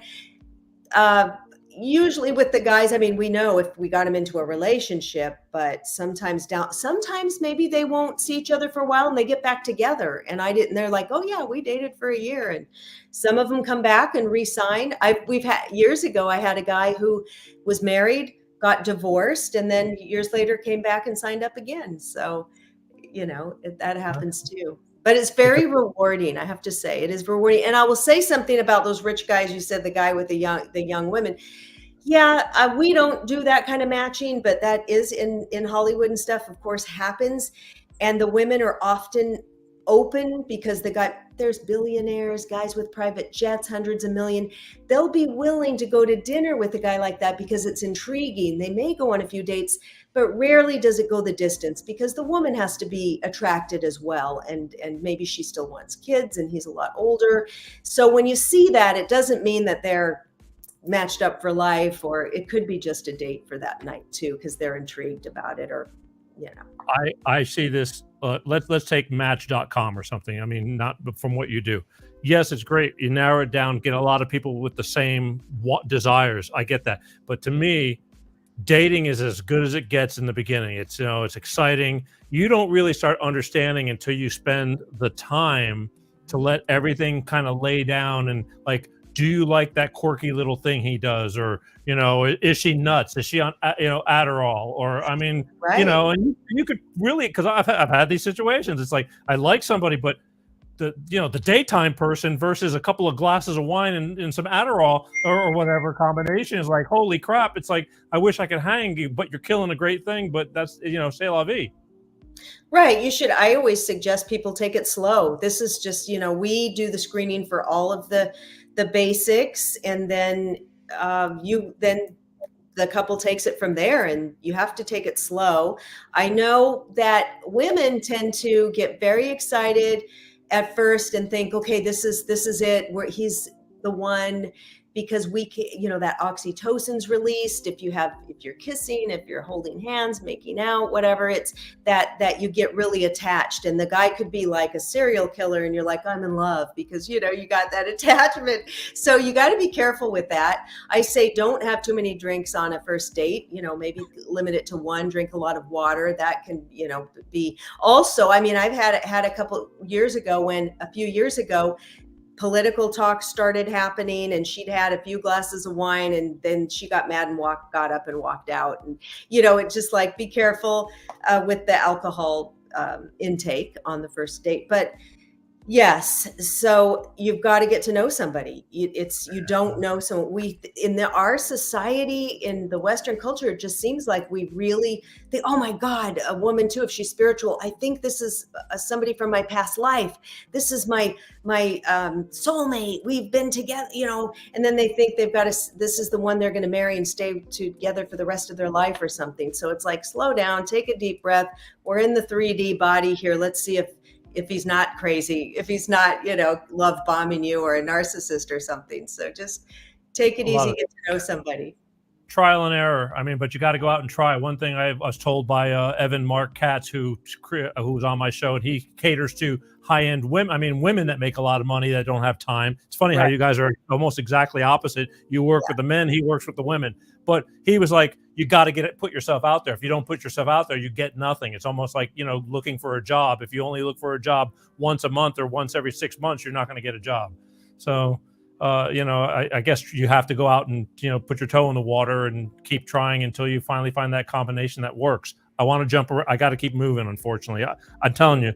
Usually with the guys, I mean, we know if we got them into a relationship, but sometimes maybe they won't see each other for a while and they get back together. And they're like, oh yeah, we dated for a year. And some of them come back and re-sign. Years ago, I had a guy who was married, got divorced, and then years later came back and signed up again. So, that happens too. But it's very rewarding, I have to say. It is rewarding. And I will say something about those rich guys. You said the guy with the young women. Yeah, we don't do that kind of matching, but that is in Hollywood and stuff, of course, happens. And the women are often open because there's billionaires, guys with private jets, hundreds of million. They'll be willing to go to dinner with a guy like that because it's intriguing. They may go on a few dates, but rarely does it go the distance because the woman has to be attracted as well. And maybe she still wants kids and he's a lot older. So when you see that, it doesn't mean that they're matched up for life, or it could be just a date for that night too, because they're intrigued about it, or I see this. Let's take Match.com or something. I mean, not from what you do. Yes, it's great. You narrow it down, get a lot of people with the same desires. I get that, but to me, dating is as good as it gets in the beginning. It's it's exciting. You don't really start understanding until you spend the time to let everything kind of lay down and like, do you like that quirky little thing he does, or is she nuts? Is she on Adderall? Or I mean, right. And you could really, because I've had these situations. It's like I like somebody, but the daytime person versus a couple of glasses of wine and some Adderall or whatever combination is like, holy crap. It's like, I wish I could hang you, but you're killing a great thing. But that's, c'est la vie. Right. I always suggest people take it slow. This is just, we do the screening for all of the basics, and then the couple takes it from there, and you have to take it slow. I know that women tend to get very excited at first and think, okay, this is it, where he's the one, because we can, that oxytocin's released if you're kissing, if you're holding hands, making out, whatever. It's that you get really attached, and the guy could be like a serial killer and you're like, I'm in love, because you got that attachment. So you got to be careful with that. I say don't have too many drinks on a first date. Maybe limit it to one. Drink a lot of water. That can be also, I mean, I've had a few years ago political talk started happening, and she'd had a few glasses of wine, and then she got mad and got up and walked out. And it's just like, be careful with the alcohol intake on the first date. But yes, so you've got to get to know somebody. You don't know someone. Our society, in the Western culture, it just seems like we really think, oh my God, a woman too, if she's spiritual, I think this is somebody from my past life. This is my soulmate. We've been together, and then they think this is the one they're going to marry and stay together for the rest of their life or something. So it's like, slow down, take a deep breath. We're in the 3D body here. Let's see if he's not crazy, if he's not, love bombing you or a narcissist or something. So just take it easy, get to know somebody. Trial and error. I mean, but you got to go out and try. One thing I was told by Evan Mark Katz, who was on my show, and he caters to high-end women. I mean, women that make a lot of money that don't have time. It's funny how you guys are almost exactly opposite. You work with the men, he works with the women. But he was like, you got to put yourself out there. If you don't put yourself out there, you get nothing. It's almost like, looking for a job. If you only look for a job once a month or once every 6 months, you're not going to get a job. So, I guess you have to go out and, put your toe in the water and keep trying until you finally find that combination that works. I want to jump around. I got to keep moving, unfortunately. I'm telling you,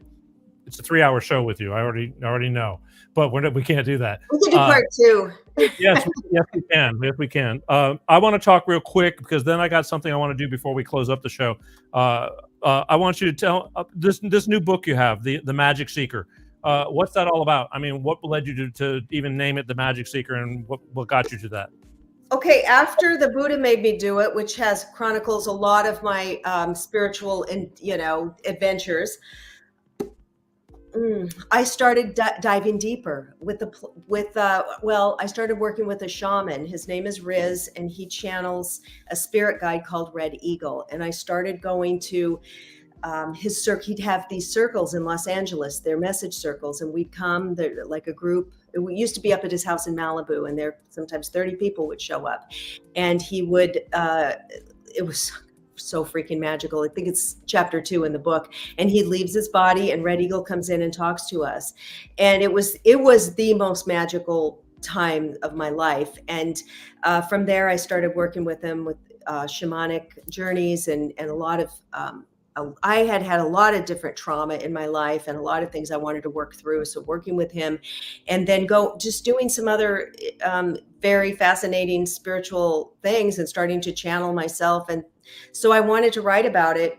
it's a 3-hour show with you. I already know, but we can't do that. We can do part two. Yes, we can. Yes, we can. I want to talk real quick, because then I got something I want to do before we close up the show. I want you to tell this new book you have, the Magic Seeker. What's that all about? I mean, what led you to even name it the Magic Seeker, and what got you to that? Okay, after the Buddha Made Me Do It, which chronicles a lot of my spiritual and adventures, I started diving deeper I started working with a shaman. His name is Riz, and he channels a spirit guide called Red Eagle. And I started going to his he'd have these circles in Los Angeles, they're message circles, and we'd come, they're like a group. We used to be up at his house in Malibu, and there sometimes 30 people would show up, and he would, it was so freaking magical. I think it's chapter 2 in the book, and he leaves his body and Red Eagle comes in and talks to us. And it was the most magical time of my life. And from there, I started working with him with shamanic journeys and a lot of, I had a lot of different trauma in my life and a lot of things I wanted to work through. So working with him, and then just doing some other very fascinating spiritual things and starting to channel myself. And so I wanted to write about it.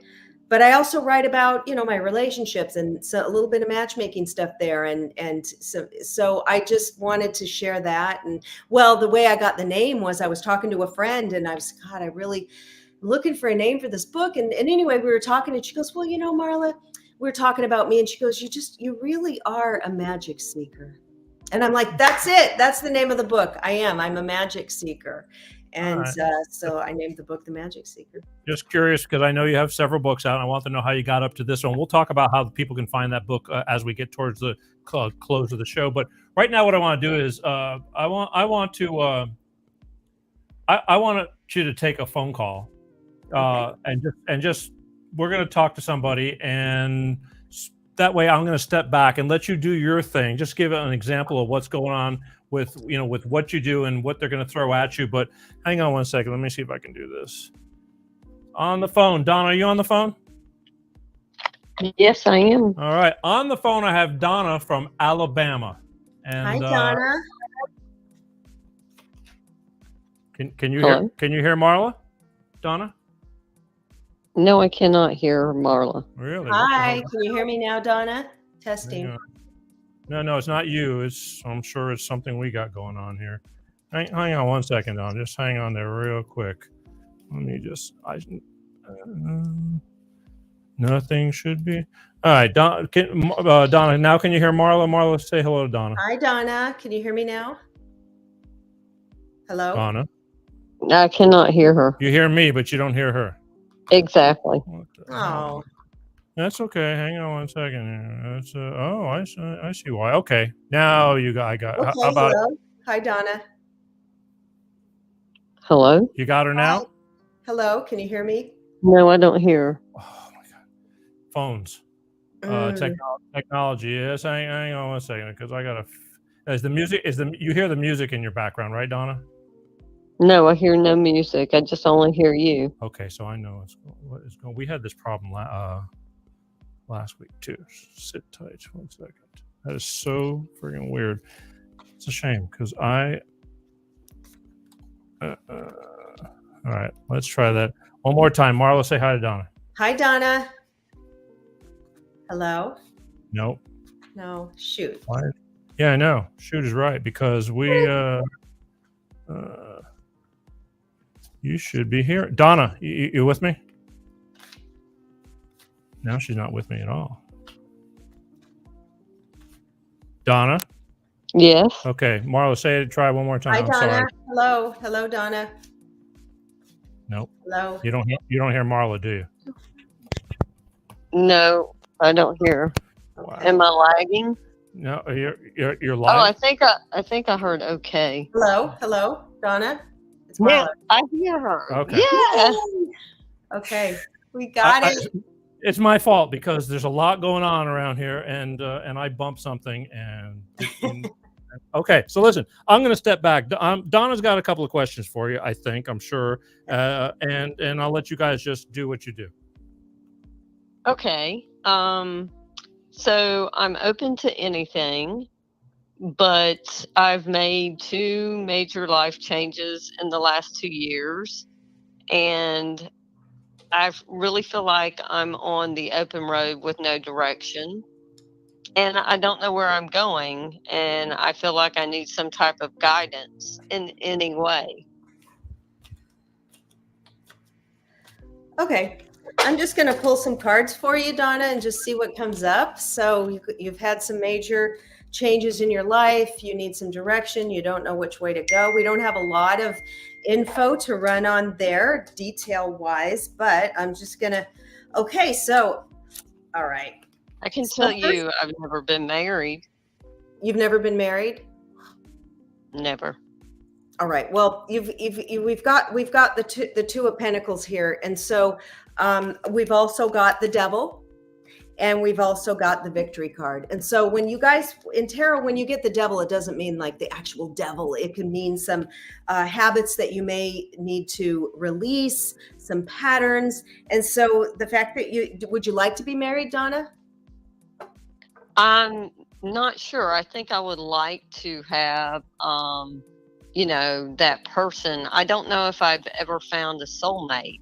but I also write about, you know, my relationships and so a little bit of matchmaking stuff there. And so I just wanted to share that. And well, the way I got the name was I was talking to a friend and I was, God, I really looking for a name for this book. And anyway, we were talking and she goes, well, you know, Marla, we were talking about me. And she goes, you really are a magic seeker. And I'm like, that's it. That's the name of the book. I'm a magic seeker. And right. so I named the book The Magic Seeker. Just curious, because I know you have several books out. And I want to know how you got up to this one. We'll talk about how people can find that book as we get towards the close of the show. But right now, what I want to do is I want you to take a phone call, and just we're going to talk to somebody, and that way I'm going to step back and let you do your thing. Just give an example of what's going on with what you do and what they're going to throw at you. But hang on one second. Let me see if I can do this. On the phone. Donna, are you on the phone? Yes, I am. All right. On the phone, I have Donna from Alabama. And, hi, Donna. Can you hear Marla? Donna? No, I cannot hear Marla. Really? Hi. Can you hear me now, Donna? Testing. No, it's not you. I'm sure it's something we got going on here. Hang on one second, Donna. Just hang on there real quick. Let me just. Nothing should be. All right, Donna. Now can you hear Marla? Marla, say hello to Donna. Hi, Donna. Can you hear me now? Hello, Donna. I cannot hear her. You hear me, but you don't hear her. Exactly. Oh. That's okay. Hang on one second. That's I see why. Okay, now I got. Okay, How about? hello. Hi, Donna. Hello. You got her now? Hi. Hello. Can you hear me? No, I don't hear her. Oh my God. Phones. Technology. Yes. Hang on one second, because I got you hear the music in your background, right, Donna? No, I hear no music. I just only hear you. Okay, so I know what is going. We had this problem last week too. Sit tight 1 second. That is so freaking weird. It's a shame because all right, let's try that one more time. Marla, say hi to Donna. Hi, Donna. Hello. Nope. No. Shoot. Why? Yeah, I know. Shoot is right, because we you should be here. Donna, you with me? Now she's not with me at all. Donna? Yes. Okay, Marla, try one more time. Hi, I'm Donna. sorry. Hello, Donna. Nope. Hello. You don't hear Marla, do you? No, I don't hear. Wow. Am I lagging? No, you're Oh, live. I think I heard okay. Hello, Donna. It's Yeah, Marla. I hear her. Okay. Yeah. Okay, we got it. It's my fault because there's a lot going on around here, and I bumped something and. Okay, so listen, I'm going to step back. Donna's got a couple of questions for you, I think, I'm sure, and I'll let you guys just do what you do. Okay. So I'm open to anything, but I've made 2 major life changes in the last 2 years, and I really feel like I'm on the open road with no direction. And I don't know where I'm going, and I feel like I need some type of guidance in any way. Okay, I'm just going to pull some cards for you, Donna, and just see what comes up. So you've had some major changes in your life. You need some direction. You don't know which way to go. We don't have a lot of info to run on there detail-wise, but I'm just going to, okay, so, all right. I can tell you I've never been married. You've never been married? Never. All right. Well, we've got the 2 of Pentacles here, and so we've also got the Devil, and we've also got the Victory card. And so when you guys in tarot, when you get the Devil, it doesn't mean like the actual devil. It can mean some habits that you may need to release, some patterns. And so the fact that would you like to be married, Donna? I'm not sure. I think I would like to have, that person. I don't know if I've ever found a soulmate.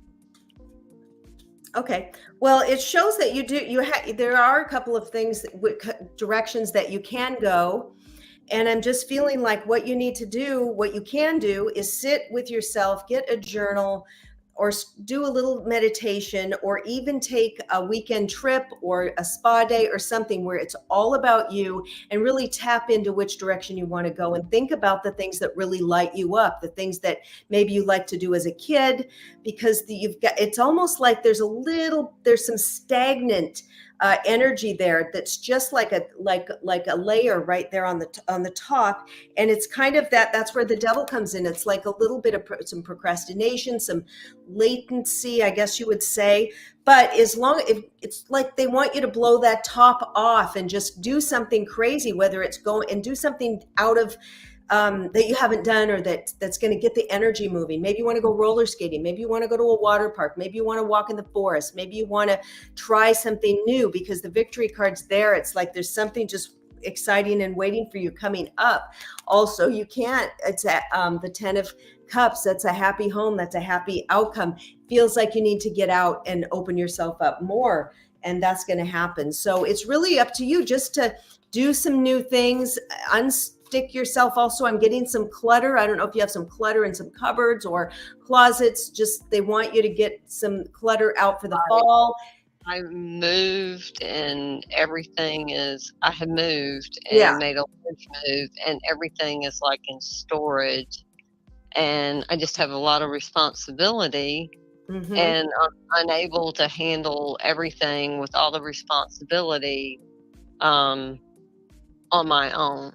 Okay. Well, it shows that there are a couple of things, directions that you can go. And I'm just feeling like what you can do is sit with yourself, get a journal, or do a little meditation, or even take a weekend trip or a spa day or something where it's all about you, and really tap into which direction you want to go, and think about the things that really light you up, the things that maybe you like to do as a kid, because it's almost like there's some stagnant energy there that's just like a layer right there on the top, and it's kind of that's where the devil comes in. It's like a little bit of some procrastination, some latency, I guess you would say. But if it's like they want you to blow that top off and just do something crazy, whether it's go and do something out of that you haven't done, or that's going to get the energy moving. Maybe you want to go roller skating. Maybe you want to go to a water park. Maybe you want to walk in the forest. Maybe you want to try something new, because the victory card's there. It's like there's something just exciting and waiting for you coming up. Also, it's at the 10 of Cups. That's a happy home. That's a happy outcome. Feels like you need to get out and open yourself up more, and that's going to happen. So it's really up to you just to do some new things, unstick yourself. Also, I'm getting some clutter. I don't know if you have some clutter in some cupboards or closets. Just they want you to get some clutter out for the fall. I moved and I have moved and made a large move, and everything is like in storage, and I just have a lot of responsibility, and I'm unable to handle everything with all the responsibility on my own.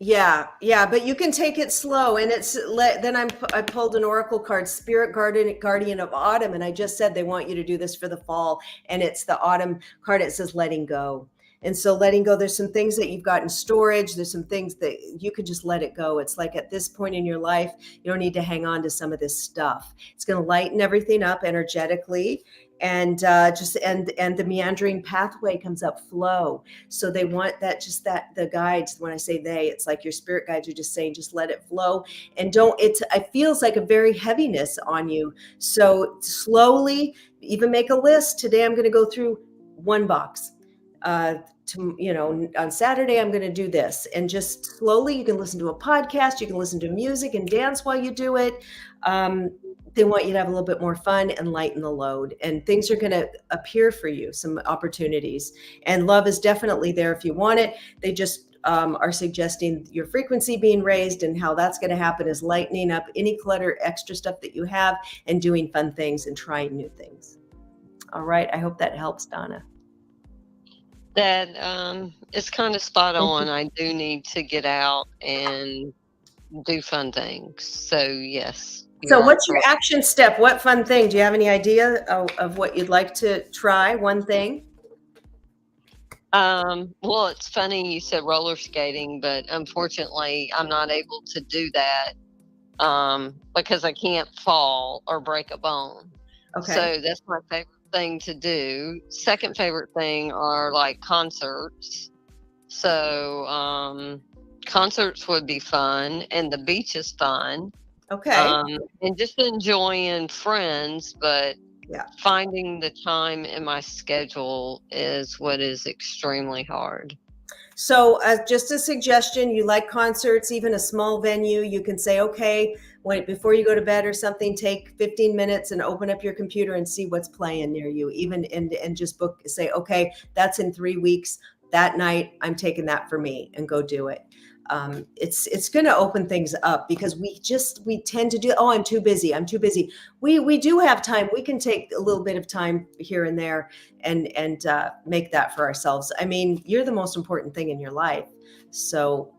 Yeah, but you can take it slow, and then I pulled an oracle card, Spirit Guardian of Autumn, and I just said they want you to do this for the fall, and it's the autumn card. It says letting go. And so letting go, there's some things that you've got in storage. There's some things that you could just let it go. It's like at this point in your life, you don't need to hang on to some of this stuff. It's going to lighten everything up energetically. And and the meandering pathway comes up, flow. So they want the guides. When I say they, it's like your spirit guides are just saying, just let it flow. And it feels like a very heaviness on you. So slowly, even make a list. Today, I'm going to go through one box. On Saturday, I'm going to do this, and just slowly, you can listen to a podcast, you can listen to music and dance while you do it. They want you to have a little bit more fun and lighten the load, and things are going to appear for you, some opportunities, and love is definitely there if you want it. They just are suggesting your frequency being raised, and how that's going to happen is lightening up any clutter, extra stuff that you have, and doing fun things and trying new things. All right. I hope that helps, Donna. That is kind of spot on. I do need to get out and do fun things. So yes. So what's your action step? What fun thing? Do you have any idea of what you'd like to try? One thing? Well, it's funny you said roller skating, but unfortunately I'm not able to do that because I can't fall or break a bone. Okay. So that's my favorite thing to do. Second favorite thing are like concerts. So concerts would be fun, and the beach is fun. Okay. And just enjoying friends, but finding the time in my schedule is what is extremely hard. So just a suggestion, you like concerts, even a small venue, you can say, okay, before you go to bed or something, take 15 minutes and open up your computer and see what's playing near you, even and just say, okay, that's in 3 weeks. That night, I'm taking that for me, and go do it. It's going to open things up, because we tend to do, I'm too busy. We do have time. We can take a little bit of time here and there and make that for ourselves. I mean, you're the most important thing in your life. So,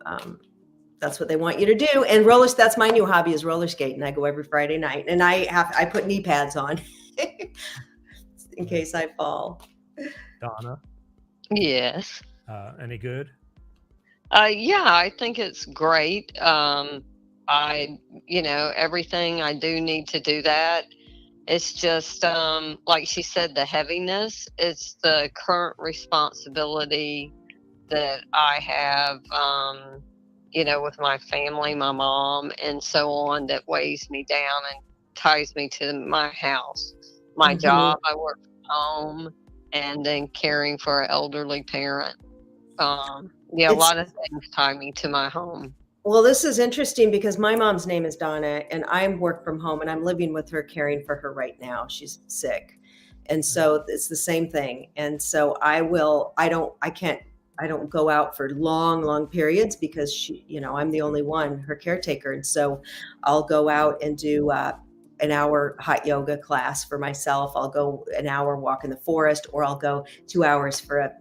that's what they want you to do. And that's my new hobby, is roller skating. I go every Friday night, and I put knee pads on in case I fall. Donna? Yes. Any good? Yeah, I think it's great. Everything I do need to do that. It's just, like she said, the heaviness. It's the current responsibility that I have, with my family, my mom, and so on, that weighs me down and ties me to my house. my Mhm. job. I work from home, and then caring for an elderly parent. Yeah, a It's lot of things tie me to my home. Well, this is interesting because my mom's name is Donna, and I work from home, and I'm living with her, caring for her right now. She's sick. And so it's the same thing. And so I don't go out for long, long periods because I'm the only one, her caretaker. And so I'll go out and do an hour hot yoga class for myself. I'll go an hour walk in the forest, or I'll go 2 hours for a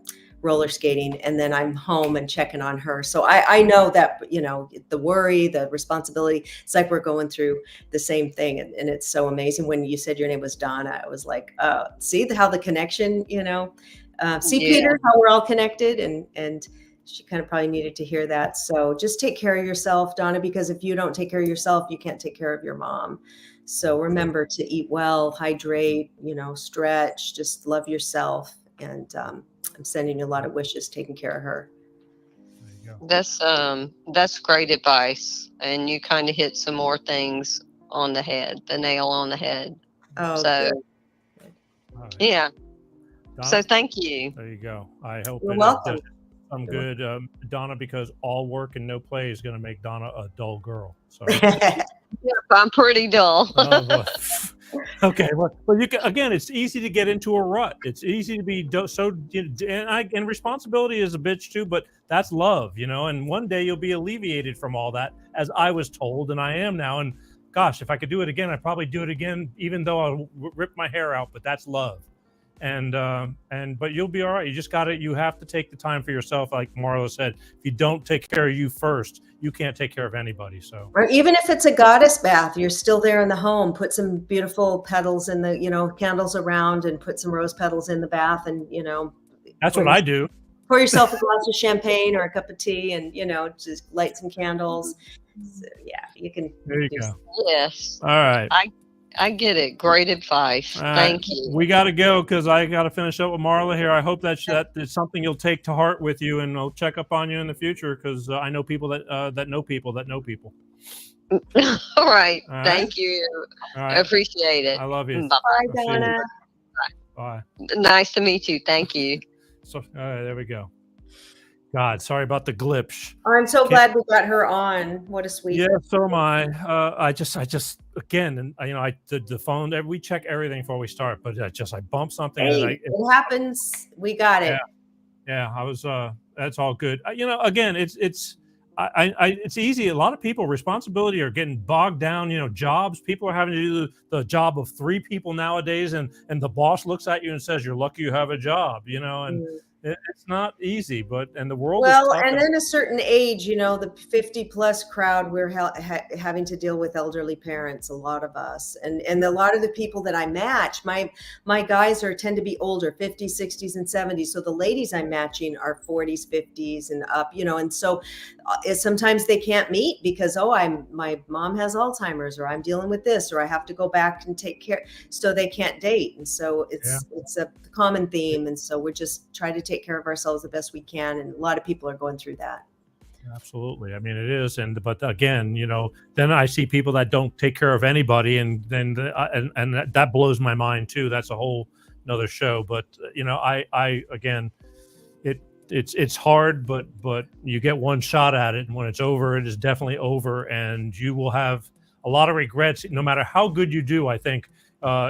roller skating, and then I'm home and checking on her. So I know that, the worry, the responsibility, it's like we're going through the same thing. And it's so amazing. When you said your name was Donna, I was like, see how the connection, see, Yeah. Peter, how we're all connected. And she kind of probably needed to hear that. So just take care of yourself, Donna, because if you don't take care of yourself, you can't take care of your mom. So remember to eat well, hydrate, stretch, just love yourself. And I'm sending you a lot of wishes, taking care of her. There you go. That's great advice, and you kind of hit some more things on the head, the nail on the head. Oh, So good. All right. yeah. Donna, So thank you. there you go. I hope You're it welcome. does some good, Donna, because all work and no play is going to make Donna a dull girl. So. Yep, I'm pretty dull. Oh, boy. Okay, well, you can, again, it's easy to get into a rut. It's easy to be and responsibility is a bitch too, but that's love, and one day you'll be alleviated from all that, as I was told, and I am now. And gosh, if I could do it again, I'd probably do it again, even though I'll rip my hair out, but that's love. But you'll be all right. You have to take the time for yourself. Like Marla said, if you don't take care of you first, you can't take care of anybody. So, Or even if it's a goddess bath, you're still there in the home. Put some beautiful petals in the, candles around, and put some rose petals in the bath, and that's what I do. Pour yourself a glass of champagne or a cup of tea, and just light some candles. So, yeah, you can. There you go. Yes. All right. I get it. Great advice. Thank you. We got to go because I got to finish up with Marla here. I hope that is something you'll take to heart with you, and I'll check up on you in the future because I know people that know people that know people. All right. All right. Thank you. All right. I appreciate it. I love you. Bye. Bye, Donna. Bye. Nice to meet you. Thank you. So, all right, there we go. God, sorry about the glitch. I'm so glad we got her on. What a sweet. Yeah, so am I. I just again, and I did the phone. We check everything before we start, but I bumped something. Hey, it happens. We got it. Yeah, I was. That's all good. Again, it's easy. A lot of people responsibility are getting bogged down. Jobs. People are having to do the job of 3 people nowadays, and the boss looks at you and says, "You're lucky you have a job." And it's not easy, and the world is tough. And then a certain age, the 50 plus crowd, we're having to deal with elderly parents, a lot of us, and a lot of the people that I match, my guys tend to be older, 50s, 60s, and 70s. So the ladies I'm matching are 40s, 50s, and up, and so sometimes they can't meet because my mom has Alzheimer's, or I'm dealing with this, or I have to go back and take care, so they can't date. And so it's a common theme, and so we're just trying to take care of ourselves the best we can, and a lot of people are going through that. Absolutely. I mean, it is. But again, then I see people that don't take care of anybody, and then and that blows my mind too. That's a whole another show. But I again, it's hard, but you get one shot at it, and when it's over, it is definitely over, and you will have a lot of regrets. No matter how good you do, I think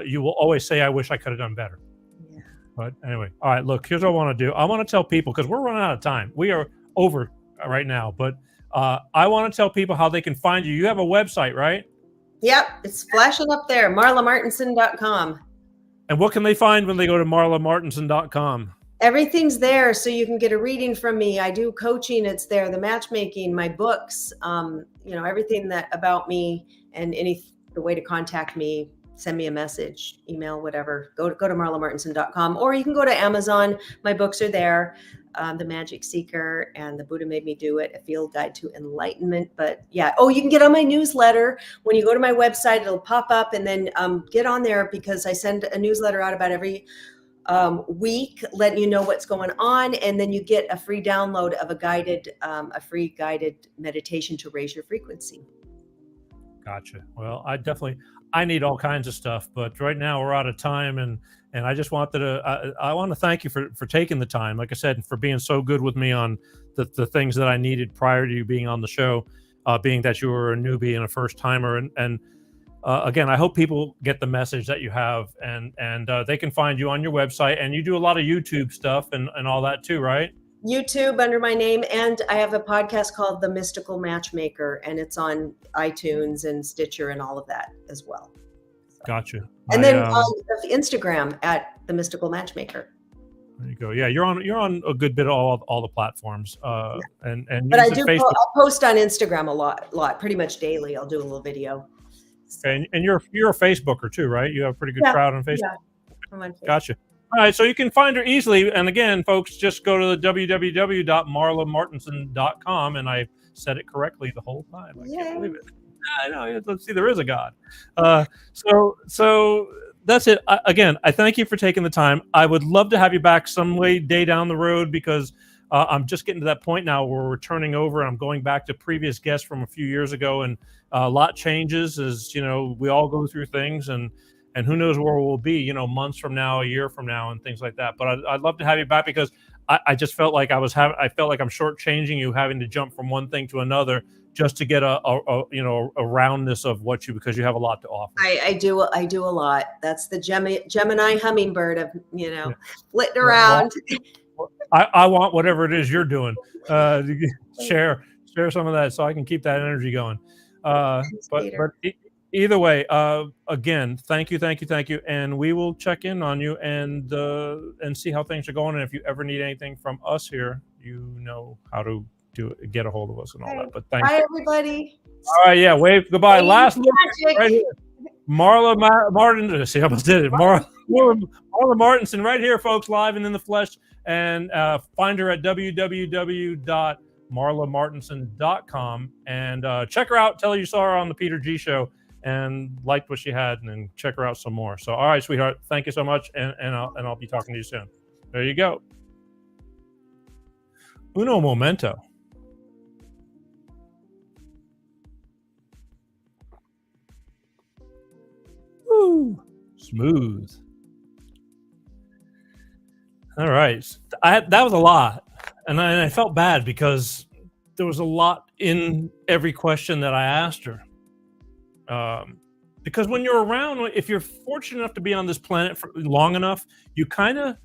you will always say, "I wish I could have done better." Yeah. But anyway, all right. Look, here's what I want to do. I want to tell people, because we're running out of time. We are over right now, but I want to tell people how they can find you. You have a website, right? Yep, it's flashing up there, marlamartinson.com. And what can they find when they go to marlamartinson.com? Everything's there, so you can get a reading from me. I do coaching, it's there, the matchmaking, my books, everything that about me, and the way to contact me. Send me a message, email, whatever. Go to marlamartinson.com, or you can go to Amazon. My books are there. The Magic Seeker and The Buddha Made Me Do It, A Field Guide to Enlightenment. But yeah, you can get on my newsletter. When you go to my website, it'll pop up, and then get on there, because I send a newsletter out about every week, letting you know what's going on, and then you get a free download of a free guided meditation to raise your frequency. Gotcha. Well, I need all kinds of stuff, but right now we're out of time, and I just wanted to, I want to thank you for taking the time, like I said, and for being so good with me on the things that I needed prior to you being on the show, being that you were a newbie and a first timer, and again, I hope people get the message that you have, and they can find you on your website, and you do a lot of YouTube stuff and all that too, right? YouTube under my name, and I have a podcast called The Mystical Matchmaker, and it's on iTunes and Stitcher and all of that as well. Gotcha. And then Instagram at The Mystical Matchmaker. There you go. Yeah, you're on a good bit of all the platforms. And but I use do Facebook. I'll post on Instagram a lot, pretty much daily. I'll do a little video. And you're a Facebooker too, right? You have a pretty good crowd on Facebook. Yeah, I'm on Facebook. Gotcha. All right, so you can find her easily. And again, folks, just go to the www.marlamartinson.com, and I said it correctly the whole time. I can't believe it. I know. Let's see, there is a God. So that's it. Again, I thank you for taking the time. I would love to have you back some day down the road, because I'm just getting to that point now where we're turning over. I'm going back to previous guests from a few years ago, and a lot changes as, we all go through things, and who knows where we'll be, months from now, a year from now, and things like that. But I'd love to have you back, because I just felt like I felt like I'm shortchanging you, having to jump from one thing to another just to get a roundness of because you have a lot to offer. I do a lot. That's the Gemini hummingbird of, flitting around. I want whatever it is you're doing. Share some of that so I can keep that energy going. But either way, again, thank you, and we will check in on you and see how things are going. And if you ever need anything from us here, you know how to get a hold of us and all that. But thank you. Bye, everybody. All right, yeah, wave goodbye. Last look right here. Marla Martin. See, I almost did it. Marla Martinson, right here, folks, live and in the flesh. And find her at www.marlamartinson.com and check her out. Tell her you saw her on the Peter G Show and liked what she had, and then check her out some more. So, all right, sweetheart, thank you so much, and I'll be talking to you soon. There you go. Uno momento. Woo, smooth. All right, that was a lot, and I felt bad because there was a lot in every question that I asked her. Because when you're around, if you're fortunate enough to be on this planet for long enough, you kind of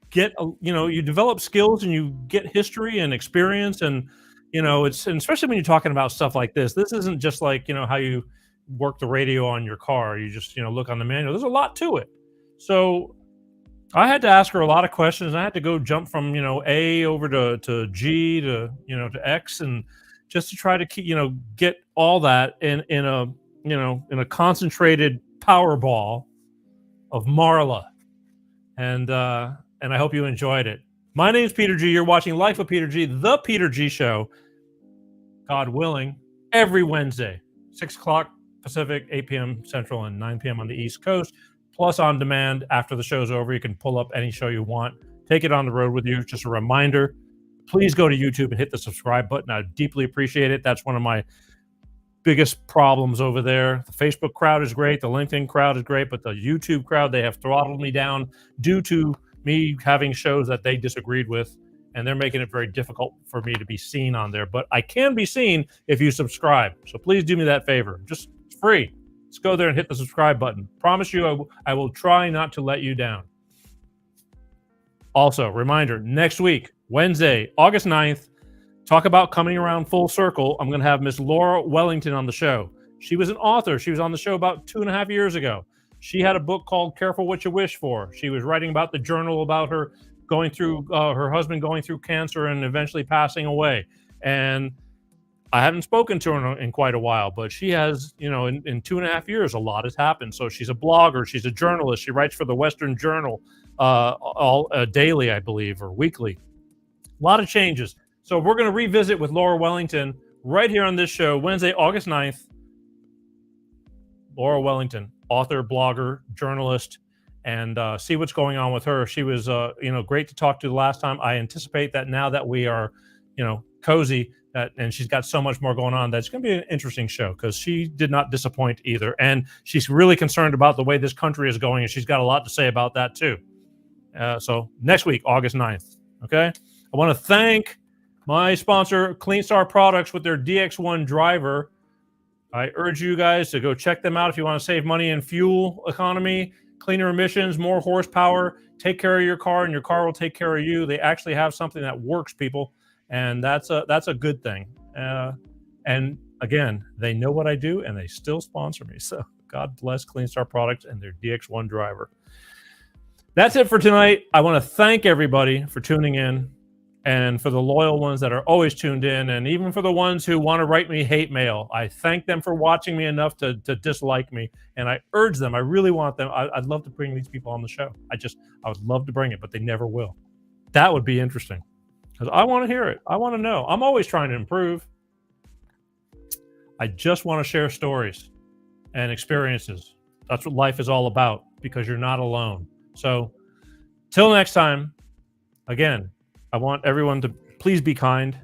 get, you develop skills and you get history and experience, and and especially when you're talking about stuff like this. This isn't just like how you work the radio on your car. You just look on the manual. There's a lot to it. So I had to ask her a lot of questions. I had to go jump from A over to G to to X, and just to try to keep get all that in a in a concentrated power ball of Marla, and I hope you enjoyed it. My name's Peter G. You're watching Life of Peter G, the Peter G Show, God willing, every Wednesday, 6 o'clock Pacific, 8 p.m. Central, and 9 p.m. on the East Coast. Plus on demand after the show's over. You can pull up any show you want, take it on the road with you. Just a reminder, please go to YouTube and hit the subscribe button. I deeply appreciate it. That's one of my biggest problems over there. The Facebook crowd is great. The LinkedIn crowd is great. But the YouTube crowd, they have throttled me down due to me having shows that they disagreed with. And they're making it very difficult for me to be seen on there. But I can be seen if you subscribe. So please do me that favor. Just free. Just go there and hit the subscribe button. Promise you, I will try not to let you down. Also, reminder, next week, Wednesday, August 9th, talk about coming around full circle. I'm going to have Miss Laura Wellington on the show. She was an author. She was on the show about 2.5 years ago. She had a book called Careful What You Wish For. She was writing about the journal about her going through, her husband going through cancer and eventually passing away. And I haven't spoken to her in quite a while, but she has, in 2.5 years, a lot has happened. So she's a blogger. She's a journalist. She writes for the Western Journal daily, I believe, or weekly. A lot of changes. So we're going to revisit with Laura Wellington right here on this show, Wednesday, August 9th. Laura Wellington, author, blogger, journalist, and see what's going on with her. She was, great to talk to the last time. I anticipate that now that we are, cozy, And she's got so much more going on. That's going to be an interesting show because she did not disappoint either. And she's really concerned about the way this country is going, and she's got a lot to say about that too. So next week, August 9th, okay? I want to thank my sponsor, Clean Star Products, with their DX1 driver. I urge you guys to go check them out if you want to save money in fuel economy, cleaner emissions, more horsepower. Take care of your car, and your car will take care of you. They actually have something that works, people. And that's a good thing. And again, they know what I do, and they still sponsor me. So God bless Clean Star Products and their DX1 driver. That's it for tonight. I want to thank everybody for tuning in, and for the loyal ones that are always tuned in, and even for the ones who want to write me hate mail. I thank them for watching me enough to dislike me, and I urge them. I really want them. I'd love to bring these people on the show. I would love to bring it, but they never will. That would be interesting. Because I want to hear it. I want to know. I'm always trying to improve. I just want to share stories and experiences. That's what life is all about, because you're not alone. So, till next time, again, I want everyone to please be kind.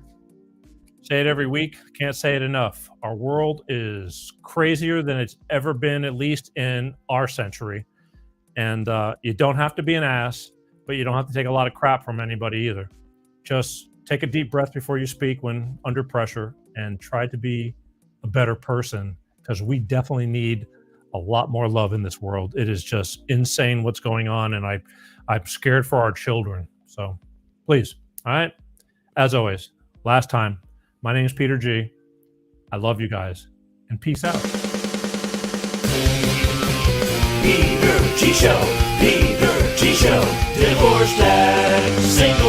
Say it every week. Can't say it enough. Our world is crazier than it's ever been, at least in our century. And you don't have to be an ass, but you don't have to take a lot of crap from anybody either. Just take a deep breath before you speak when under pressure, and try to be a better person, because we definitely need a lot more love in this world. It is just insane what's going on, and I'm scared for our children. So please, all right? As always, last time, my name is Peter G. I love you guys, and peace out. Peter G Show, Peter G Show, divorced dad, single